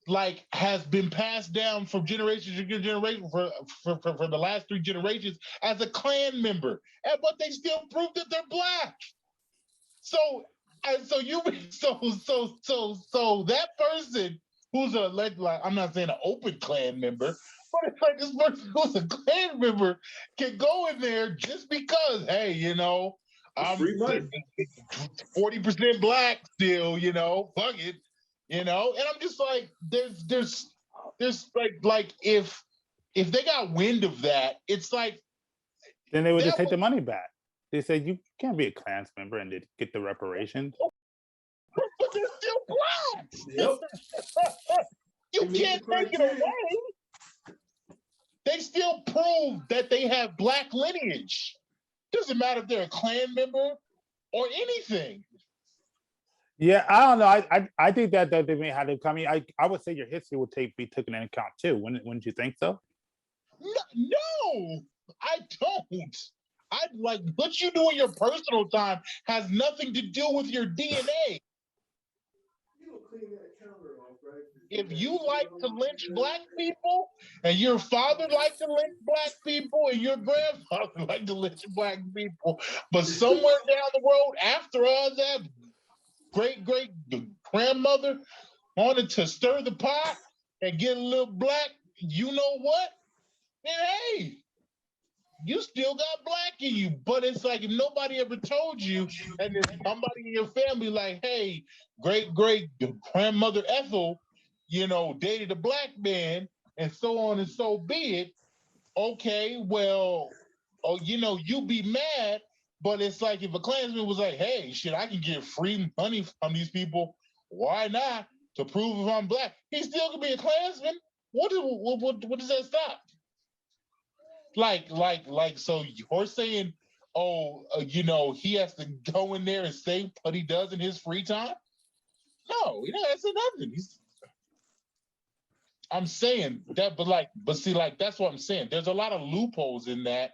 like has been passed down from generation to generation for the last 3 generations as a Klan member, but they still prove that they're Black. So that person who's like I'm not saying an open Klan member, but it's like this person who's a Klan member can go in there just because, hey, you know, I'm
free money.
40% Black still, you know, fuck it, you know. And I'm just like, there's like if they got wind of that, it's like
then they would just take the money back. They said you can't be a Klans member and get the reparations.
But they're still Black.
Yep.
You can't take it away. They still prove that they have Black lineage. Doesn't matter if they're a Klan member or anything.
Yeah, I don't know. I think that they may have to come. I would say your history would be taken into account too. Wouldn't you think so?
No, I don't. I like what you do in your personal time has nothing to do with your DNA. If you like to lynch Black people, and your father liked to lynch Black people, and your grandfather liked to lynch Black people, but somewhere down the road, after all that, great grandmother wanted to stir the pot and get a little Black, you know what? Then hey, you still got Black in you. But it's like if nobody ever told you, and then somebody in your family like, hey, great grandmother Ethel, you know, dated a Black man, and so on and so be it. Okay, well, you know, you be mad, but it's like if a Klansman was like, hey, shit, I can get free money from these people, why not? To prove if I'm Black, he still could be a Klansman. What does that stop? Like, so you're saying, you know, he has to go in there and say what he does in his free time? No, he doesn't say nothing. I'm saying that, but see, that's what I'm saying. There's a lot of loopholes in that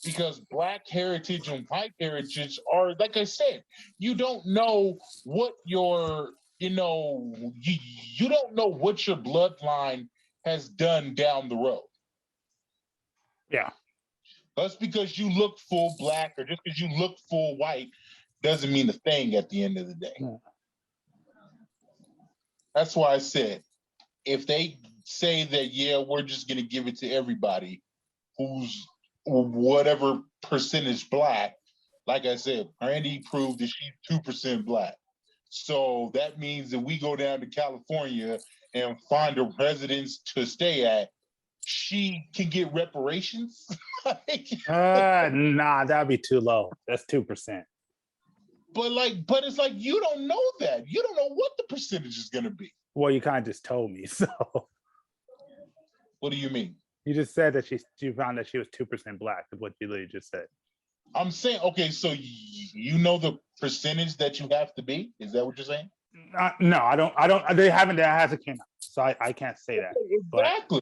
because Black heritage and white heritage are, like I said, you don't know what your, you know, you don't know what your bloodline has done down the road.
Yeah.
Just because you look full Black or just because you look full white doesn't mean a thing at the end of the day. Yeah. That's why I said, if they say that, yeah, we're just going to give it to everybody who's whatever percentage Black, like I said, Brandy proved that she's 2% Black. So that means that we go down to California and find a residence to stay at, she can get reparations?
Nah, that'd be too low. That's 2%.
But it's like you don't know that. You don't know what the percentage is going to be.
Well, you kind of just told me. So,
what do you mean?
You just said that you found that she was 2% Black. Is what you literally just said.
I'm saying, okay, so you know the percentage that you have to be? Is that what you're saying?
No, I don't. They haven't. That hasn't came out, so I can't say that.
Exactly.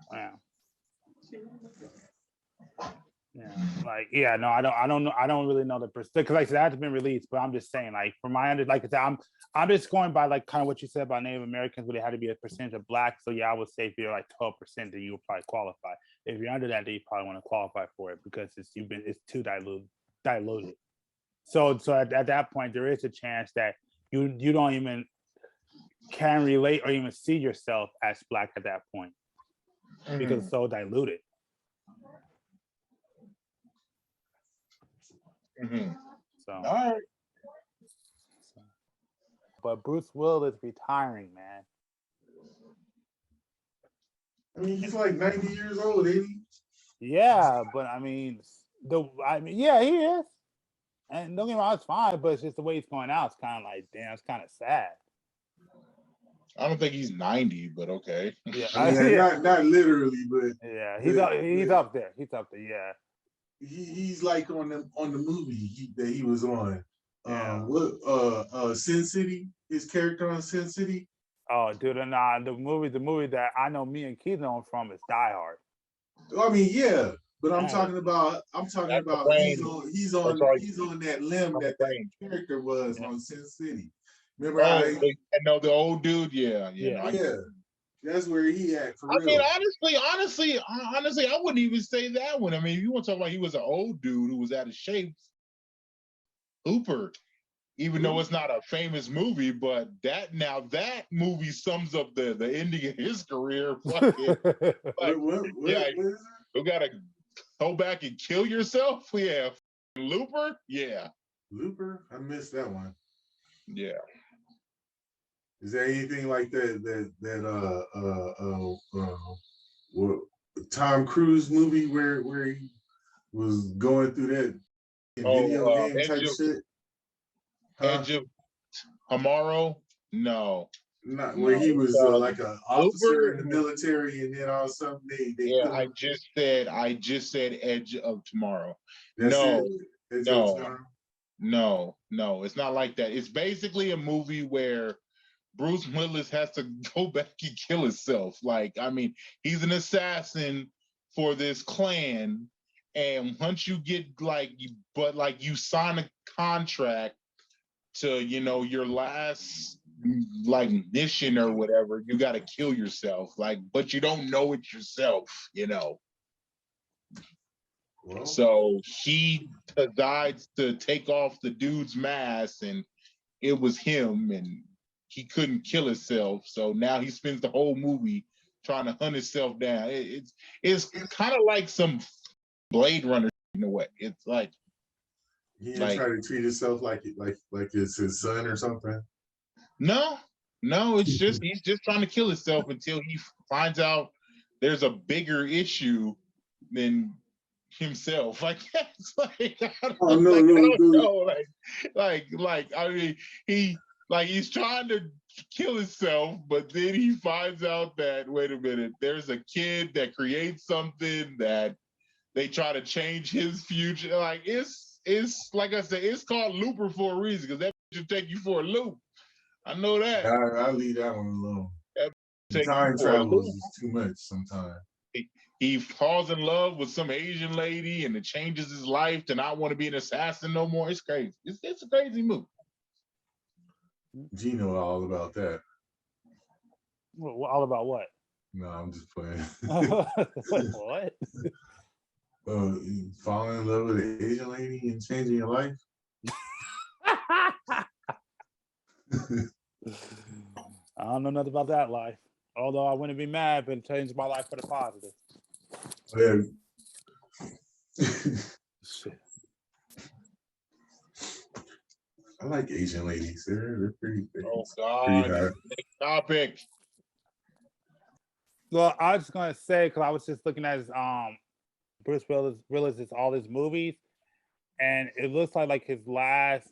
But, yeah. Yeah, like, yeah, no, I don't know. I don't really know the percentage because, like I said, that hasn't been released. But I'm just saying, like, from my like I said, I'm just going by like kind of what you said about Native Americans, where they had to be a percentage of Black. So yeah, I would say if you're like 12%, then you would probably qualify. If you're under that, then you probably want to qualify for it because it's too diluted. So at that point, there is a chance that you don't even can relate or even see yourself as Black at that point because it's so diluted.
Mm-hmm.
So,
all right.
But Bruce Willis is retiring, man.
I mean, he's like 90 years old, ain't he?
Yeah, but I mean, yeah, he is. And don't get me wrong, it's fine, but it's just the way he's going out. It's kind of like, damn, it's kind of sad.
I don't think he's 90, but okay.
Yeah,
I mean, not literally, but
yeah, he's up there. He's up there. Yeah.
He's like on the movie that he was on. Sin City, his character on Sin City.
Oh, dude, nah, the movie that I know me and Keith know him from is Die Hard.
I mean, yeah, but I'm talking about he's on that limb that character was on Sin City. Remember
Oh,
how
I know the old dude. Yeah.
yeah, that's where he at for
I
real.
mean, honestly, I wouldn't even say that one. I mean, if you want to talk about he was an old dude who was out of shape, Hooper. Even though it's not a famous movie, but that movie sums up the ending of his career. Fucking, like,
what
yeah,
is it?
you gotta go back and kill yourself. Yeah, Looper. Yeah,
Looper? I missed that one.
yeah.
Is there anything like what, Tom Cruise movie where he was going through that video game type shit?
Edge of Tomorrow. No,
Not where he was like an officer in the
Looper.
military, and then all of a sudden they
Yeah,
put him.
I just said Edge of Tomorrow.
That's
No,
it.
no, it's not like that. It's basically a movie where Bruce Willis has to go back and kill himself. Like, I mean, he's an assassin for this clan, and once you get you sign a contract to, your last mission or whatever, you got to kill yourself. Like, but you don't know it yourself.
Well,
So he decides to take off the dude's mask, and it was him, and he couldn't kill himself. So now he spends the whole movie trying to hunt himself down. It's kind of like some Blade Runner in a way. It's like
he didn't try to treat himself like it's his son or something.
no, it's just he's just trying to kill himself until he finds out there's a bigger issue than himself. Like, it's like, I don't know. I mean, he's trying to kill himself, but then he finds out that, wait a minute, there's a kid that creates something that they try to change his future. Like, it's like I said, it's called Looper for a reason, because that should take you for a loop. I know that.
I'll leave that one alone. Time travel is too much sometimes.
He falls in love with some Asian lady, and it changes his life to not want to be an assassin no more. It's crazy. It's a crazy movie.
Gino all about that.
All about what?
No, I'm just playing.
What?
Falling in love with an Asian lady and changing your life?
I don't know nothing about that life. Although I wouldn't be mad if it changed my life for the positive.
Yeah.
Shit.
I like Asian ladies. They're pretty.
Oh God! Next topic.
Well, I was just gonna say, because I was just looking at his Bruce Willis' all his movies, and it looks like his last.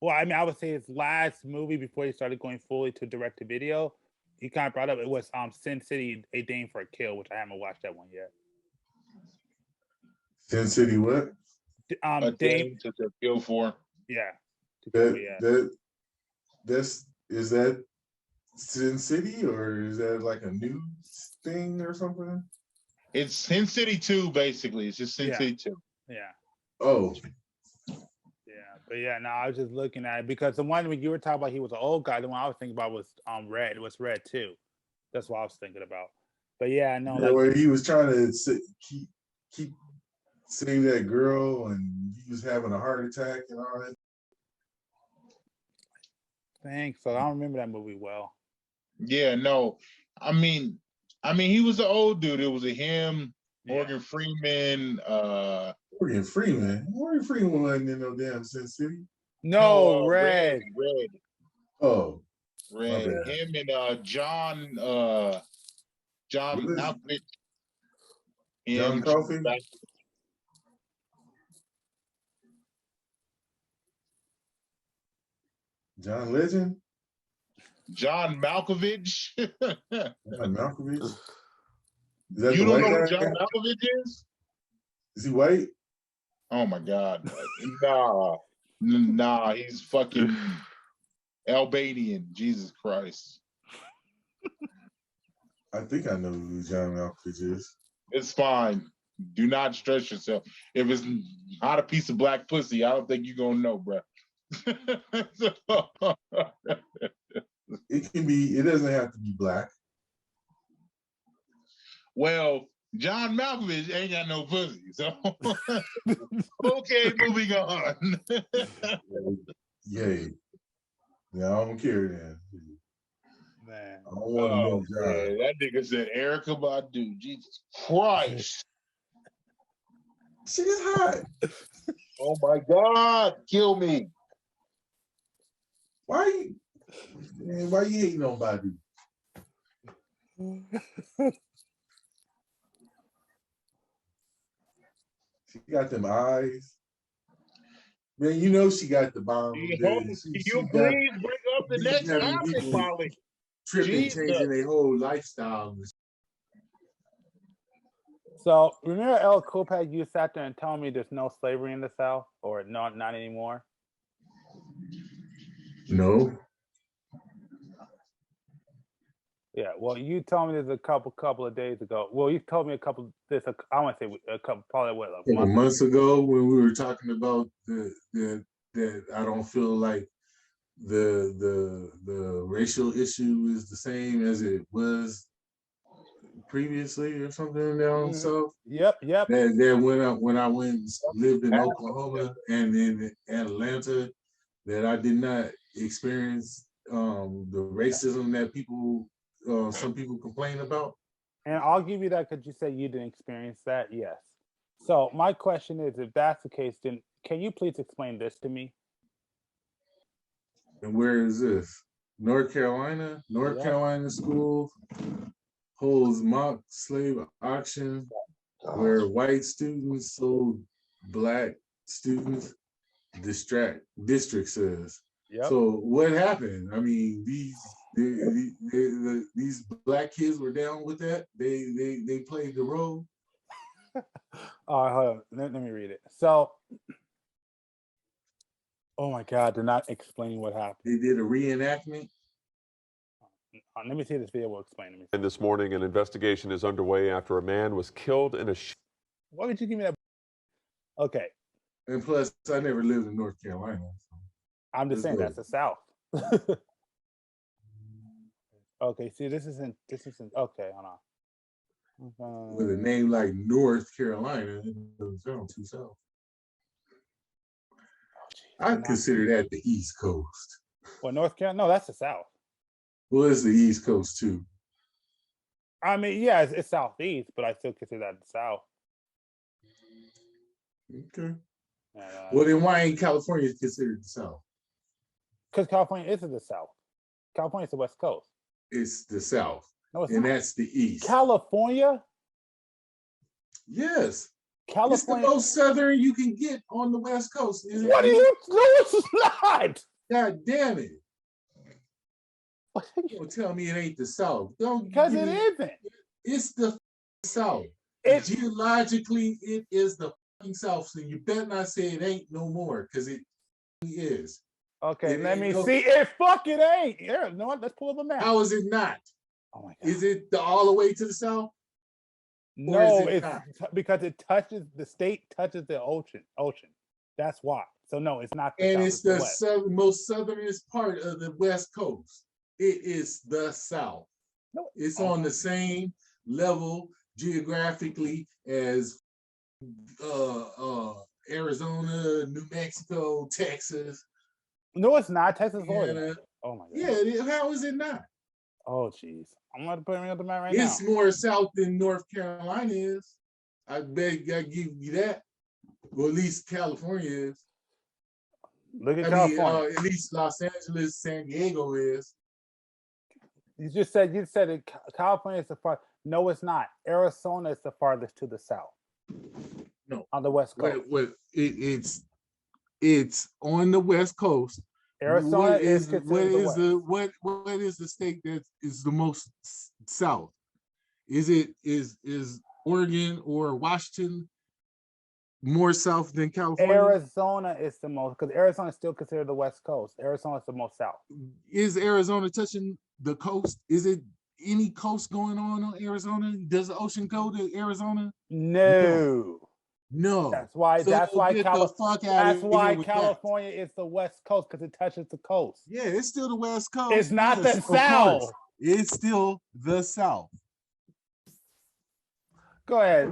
Well, I mean, I would say his last movie before he started going fully to direct to video. He kind of brought up, it was Sin City: A Dame for a Kill, which I haven't watched that one yet.
Sin City what?
A Dame to kill for.
Yeah.
Is that Sin City, or is that like a new thing or something?
It's Sin City 2, basically. It's just Sin City 2.
Yeah.
Oh.
Yeah, but yeah, no, I was just looking at it because the one when you were talking about he was an old guy, the one I was thinking about was Red. It was Red 2. That's what I was thinking about. But yeah, no,
where he was trying to keep save that girl, and he was having a heart attack and all that.
Thanks. So I don't remember that movie well.
Yeah, no. I mean, he was an old dude. It was him, Morgan Freeman.
Morgan Freeman wasn't in no damn Sin City.
No, Red.
Oh,
Red. Him and John Malkovich.
John Crawford. John Legend?
John Malkovich.
John Malkovich?
You don't know who John Malkovich is?
Is he white?
Oh my God. Nah, he's fucking Albanian. Jesus Christ.
I think I know who John Malkovich is.
It's fine. Do not stress yourself. If it's not a piece of black pussy, I don't think you're gonna know, bro.
It can be. It doesn't have to be black.
Well, John Malkovich ain't got no pussy, so okay, moving on.
Yay. Yeah, I don't care then.
Man.
I don't want to know John.
Man, that nigga said Erica Badu. Jesus Christ.
She is hot.
Oh my God. Kill me.
Why you hating on Badu? She got them eyes. Man, you know she got the bomb.
Can you please bring up the next topic, Molly?
Tripping, changing their whole lifestyle.
So remember El Copac, you sat there and told me there's no slavery in the South, or not anymore?
No.
Yeah, well, you told me this a couple of days ago. Well, you told me I want to say a couple, probably what,
A couple months ago when we were talking about that I don't feel like the racial issue is the same as it was previously or something down south.
Yep.
That when I went and lived in Oklahoma and in Atlanta, that I did not experience the racism that some people complain about.
And I'll give you that because you said you didn't experience that. Yes. So my question is, if that's the case, then can you please explain this to me?
And where is this? North Carolina? North Carolina school holds mock slave auction where white students sold black students, district says.
Yep.
So what happened? I mean, these black kids were down with that. They played the role.
All right, hold on. Let me read it. So, oh my God, they're not explaining what happened.
They did a reenactment.
Let me see this video. Will explain to me.
And this morning, an investigation is underway after a man was killed in a.
Why would you give me that? Okay.
And plus, I never lived in North Carolina. So.
I'm just saying that's the South. Okay, see, this isn't. Okay, hold on.
With a name like North Carolina, it doesn't sound too south. I consider that the East Coast.
Well, North Carolina, no, that's the South.
Well, it's the East Coast too.
I mean, yeah, it's Southeast, but I still consider that the South.
Okay. Well, then why ain't California considered the South?
Because California isn't the South. California is the West Coast.
It's the South.
No, it's
and
not.
That's the East.
California?
Yes.
California. It's the
most southern you can get on the West Coast.
What do you? No, it's not.
God damn it. Don't tell me it ain't the South.
Because it isn't.
It's the South. Geologically, it is the fucking South. So you better not say it ain't no more, because it is.
Okay, let me see. It fucking ain't. Here, you know what? Let's pull up a map.
How is it not?
Oh my God.
Is it all the way to the South?
No, it's because it touches the state, touches the ocean. That's why. So no, it's not.
And it's the most southernest part of the West Coast. It is the South. No, it's on the same level geographically as Arizona, New Mexico, Texas.
No, it's not. Texas, Florida. Oh my God.
Yeah, how is it not?
Oh, jeez. I'm going to put me on the map right now.
It's more south than North Carolina is. I bet I give you that. Well, at least California is.
Look at California.
At least Los Angeles, San Diego is.
You said that California is the far. No, it's not. Arizona is the farthest to the south.
No,
on the West Coast.
It's on the West Coast.
Arizona
what is the state that is the most south? Is Oregon or Washington more south than California?
Arizona is the most, because Arizona is still considered the West Coast. Arizona is the most south.
Is Arizona touching the coast? Is it any coast going on Arizona? Does the ocean go to Arizona?
No.
No.
That's why.
So
That's why.
get the fuck out
That's
of
why
here with that.
California is the West Coast because it touches the coast.
Yeah, it's still the West Coast.
It's not
yes,
the
of
South.
course. It's still the South.
Go ahead.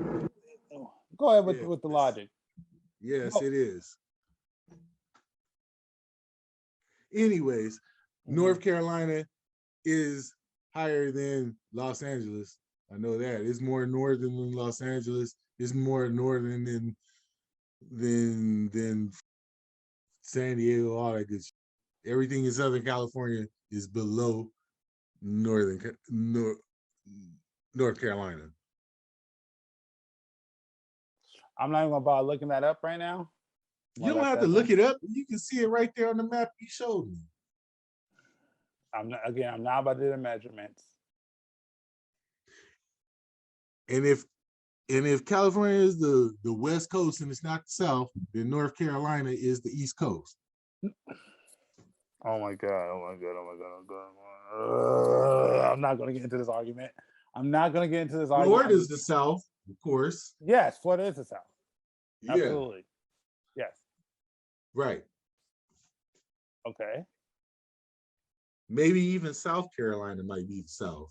Go ahead with the logic.
Yes, it is. Anyways, North Carolina is higher than Los Angeles. I know that. It's more northern than Los Angeles. It's more northern than San Diego, all that good shit. Everything in Southern California is below North Carolina.
I'm not even gonna bother looking that up right now.
You don't have to look it up. You can see it right there on the map you showed me.
I'm not about to do the measurements.
And if California is the West Coast and it's not the South, then North Carolina is the East Coast.
Oh my god! I'm not gonna get into this argument.
Florida is the South, of course.
Yes, Florida is the South.
Yeah.
Absolutely. Yes.
Right.
Okay.
Maybe even South Carolina might be the South.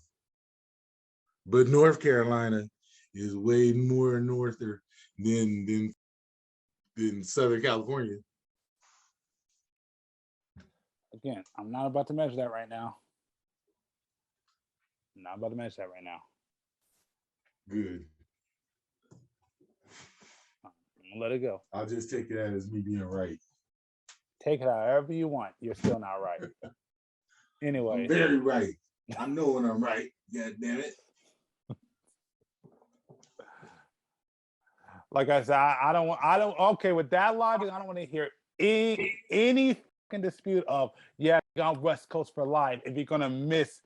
But North Carolina is way more norther than Southern California.
Again, I'm not about to measure that right now.
Good.
I'm gonna let it go.
I'll just take it as me being right.
Take it however you want. You're still not right. Anyway.
I'm very right. I know when I'm right. God damn it.
Like I said, I don't. Okay, with that logic, I don't want to hear any fucking dispute of on West Coast for life. If you're gonna miss,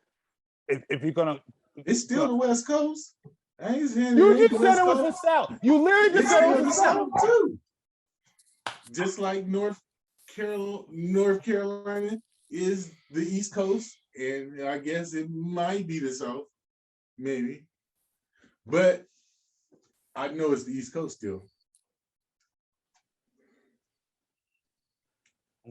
if you're gonna,
it's still the West Coast. I ain't saying
you just said it was the South. You literally just said it was the South
too. Just like North Carolina is the East Coast, and I guess it might be the South, maybe, but I know it's the East Coast still.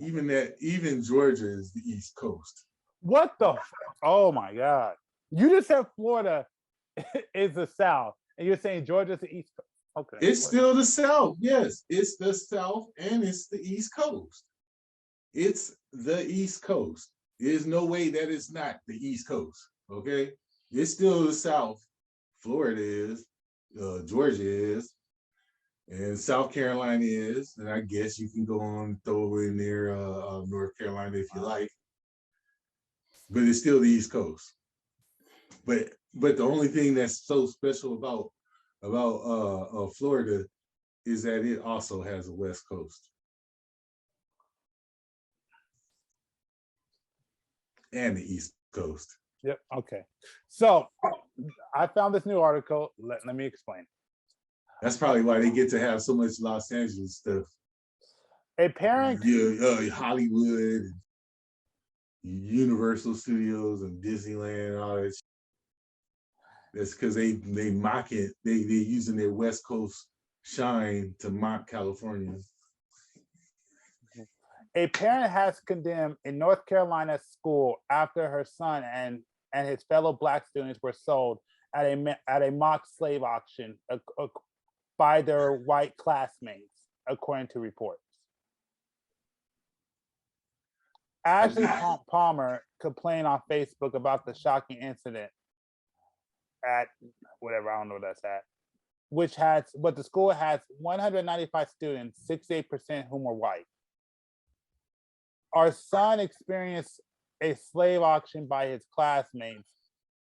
Even Georgia is the East Coast.
What the? Oh my God! You just said Florida is the South, and you're saying Georgia's the East Coast. Okay,
it's still the South. Yes, it's the South and it's the East Coast. It's the East Coast. There's no way that it's not the East Coast. Okay, it's still the South. Florida is, Georgia is, and South Carolina is, and I guess you can go on and throw in there North Carolina if you like, but it's still the East Coast. But the only thing that's so special about Florida is that it also has a West Coast and the East Coast.
Yep. Okay. So I found this new article. Let me explain.
That's probably why they get to have so much Los Angeles stuff.
A parent,
Hollywood, and Universal Studios, and Disneyland, and all that shit. That's because they mock it. They using their West Coast shine to mock California.
A parent has condemned a North Carolina school after her son and his fellow Black students were sold at a mock slave auction by their white classmates, according to reports. Ashley Palmer complained on Facebook about the shocking incident at whatever, I don't know what that's at, but the school has 195 students, 68% whom were white. Our son experienced a slave auction by his classmates,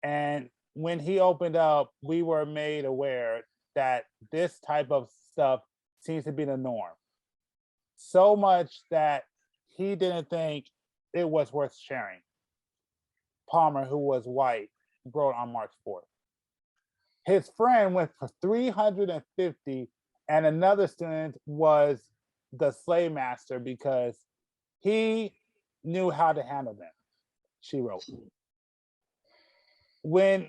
and when he opened up, we were made aware that this type of stuff seems to be the norm. So much that he didn't think it was worth sharing. Palmer, who was white, wrote on March 4th. His friend went for 350, and another student was the slave master because he knew how to handle them, she wrote. When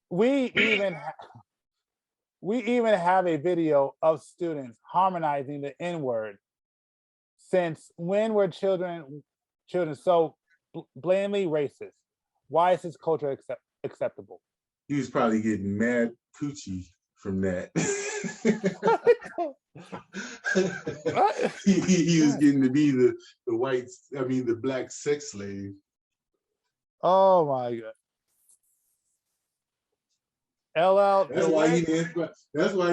we even We even have a video of students harmonizing the N-word. Since when were children so blatantly racist? Why is this culture acceptable?
He was probably getting mad coochie from that. he was getting to be the the black sex slave.
Oh my God. LL.
That's why he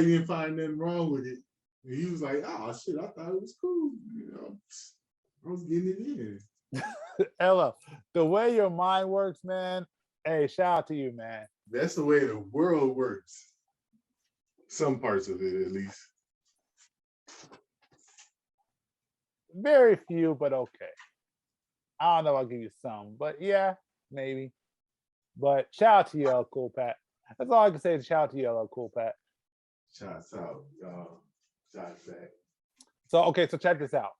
didn't find nothing wrong with it. He was like, oh shit, I thought it was cool. You know, I was getting it in.
LL, the way your mind works, man. Hey, shout out to you, man.
That's the way the world works. Some parts of it, at least.
Very few, but okay. I don't know. I'll give you some, but yeah, maybe. But shout out to you, Cool Pat. That's all I can say is shout out to you, Cool Pat.
Shots out, y'all. Shots back.
So okay, so check this out.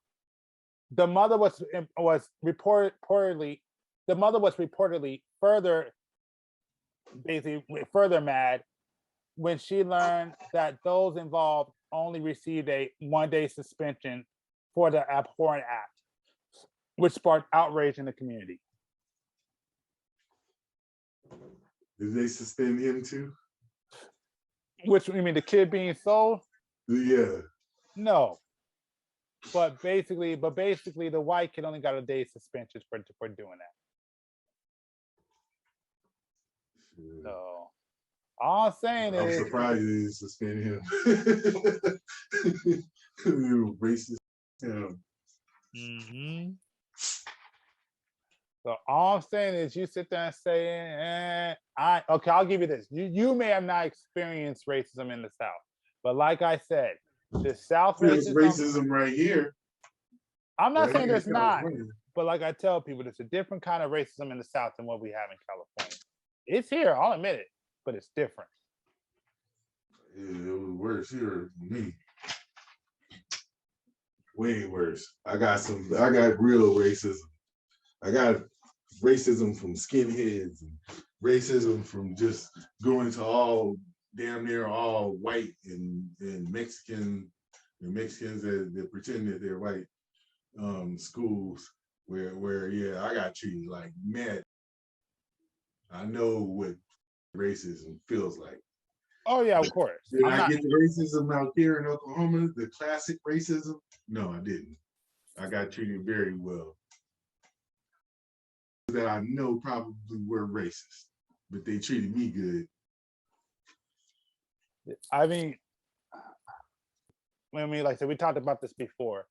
The mother was reportedly further mad when she learned that those involved only received a 1-day suspension for the abhorrent act, which sparked outrage in the community.
Did they suspend him too?
Which, you mean the kid being sold?
Yeah.
No. But basically, the white kid only got a day's suspension for doing that.
Sure.
So all I'm saying
I'm
is,
surprised they didn't suspend him. Racist. Yeah.
mm-hmm. So all I'm saying is, you sit there and say, I'll give you this. You may have not experienced racism in the South, but like I said, the South
racism right here.
I'm not
right
saying there's not,
California.
but like I tell people, there's a different kind of racism in the South than what we have in California. It's here, I'll admit it, but it's different.
Yeah, it was worse here than me. Way worse. I got real racism. I got racism from skinheads and racism from just going to damn near all white and Mexican, and Mexicans that pretend that they're white schools where yeah, I got treated like mad. I know what racism feels like.
Oh yeah, of course.
Did I get the racism out here in Oklahoma, the classic racism? No, I didn't. I got treated very well. That I know probably were racist, but they treated me good.
I mean, like I said, we talked about this before,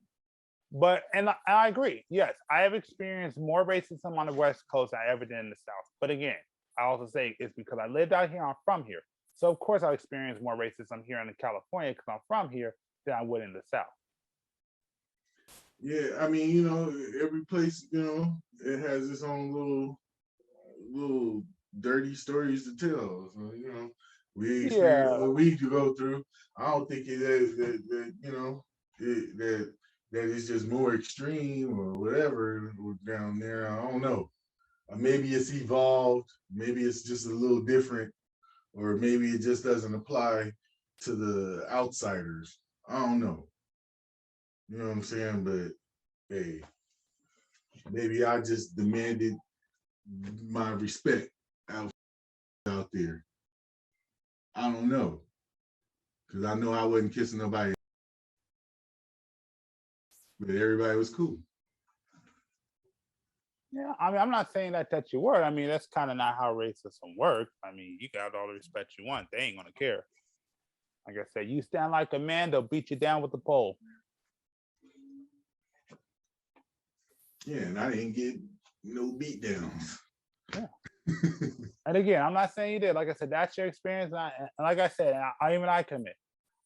but I agree. Yes, I have experienced more racism on the West Coast than I ever did in the South. But again, I also say it's because I lived out here. I'm from here, so of course I experienced more racism here in California because I'm from here than I would in the South.
Yeah, I mean, you know, every place, you know, it has its own little dirty stories to tell. So, you know, we experience what we go through. I don't think it is that you know, that it's just more extreme or whatever down there. I don't know. Maybe it's evolved. Maybe it's just a little different, or maybe it just doesn't apply to the outsiders. I don't know. You know what I'm saying? But hey, maybe I just demanded my respect out there. I don't know. Because I know I wasn't kissing nobody. But everybody was cool.
Yeah, I mean, I'm not saying that you were. I mean, that's kind of not how racism works. I mean, you got all the respect you want. They ain't gonna care. Like I said, you stand like a man, they'll beat you down with the pole.
Yeah, and I didn't get no beat downs.
Yeah. And again, I'm not saying you did. Like I said, that's your experience. And like I said, I commit,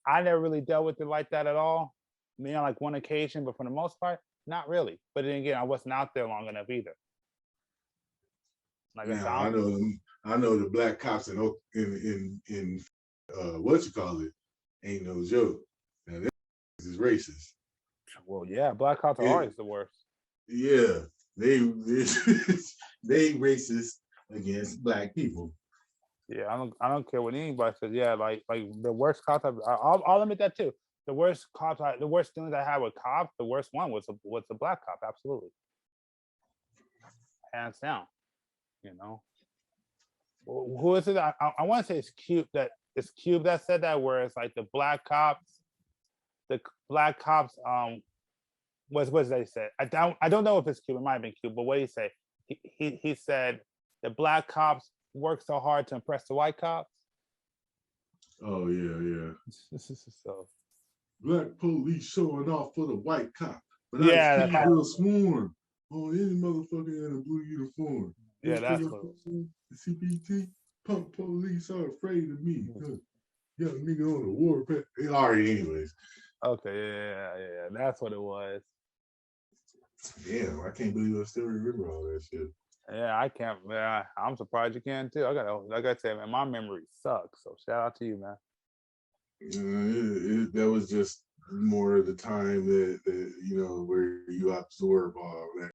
I never really dealt with it like that at all. Maybe on like one occasion, but for the most part, not really. But then again, I wasn't out there long enough either. Like
now, I know the black cops in what you call it ain't no joke. Now this is racist.
Well, yeah, black cops are always the worst.
Yeah, they racist against black people.
Yeah, I don't care what anybody says. Yeah, like the worst cops I'll admit that too. The worst things I had with cops, the worst one was a black cop, absolutely. Hands down. You know. Who is it? I want to say it's Cube that said that, where it's like the black cops what did they say? I don't know if it's Cube, it might have been Cube, but what did he say? He said the black cops work so hard to impress the white cops.
Oh yeah.
So
Black police showing off for the white cop, but
yeah,
I still sworn on any motherfucker in a blue uniform.
Yeah, that's what
the CPT punk police are afraid of me. Young nigga on the war path. Alright, anyways.
Okay, yeah. That's what it was.
Damn, I can't believe I still remember all that shit.
Yeah, I can't. Yeah, I'm surprised you can too. Like I said, man, my memory sucks. So shout out to you, man.
That was just more of the time that where you absorb all that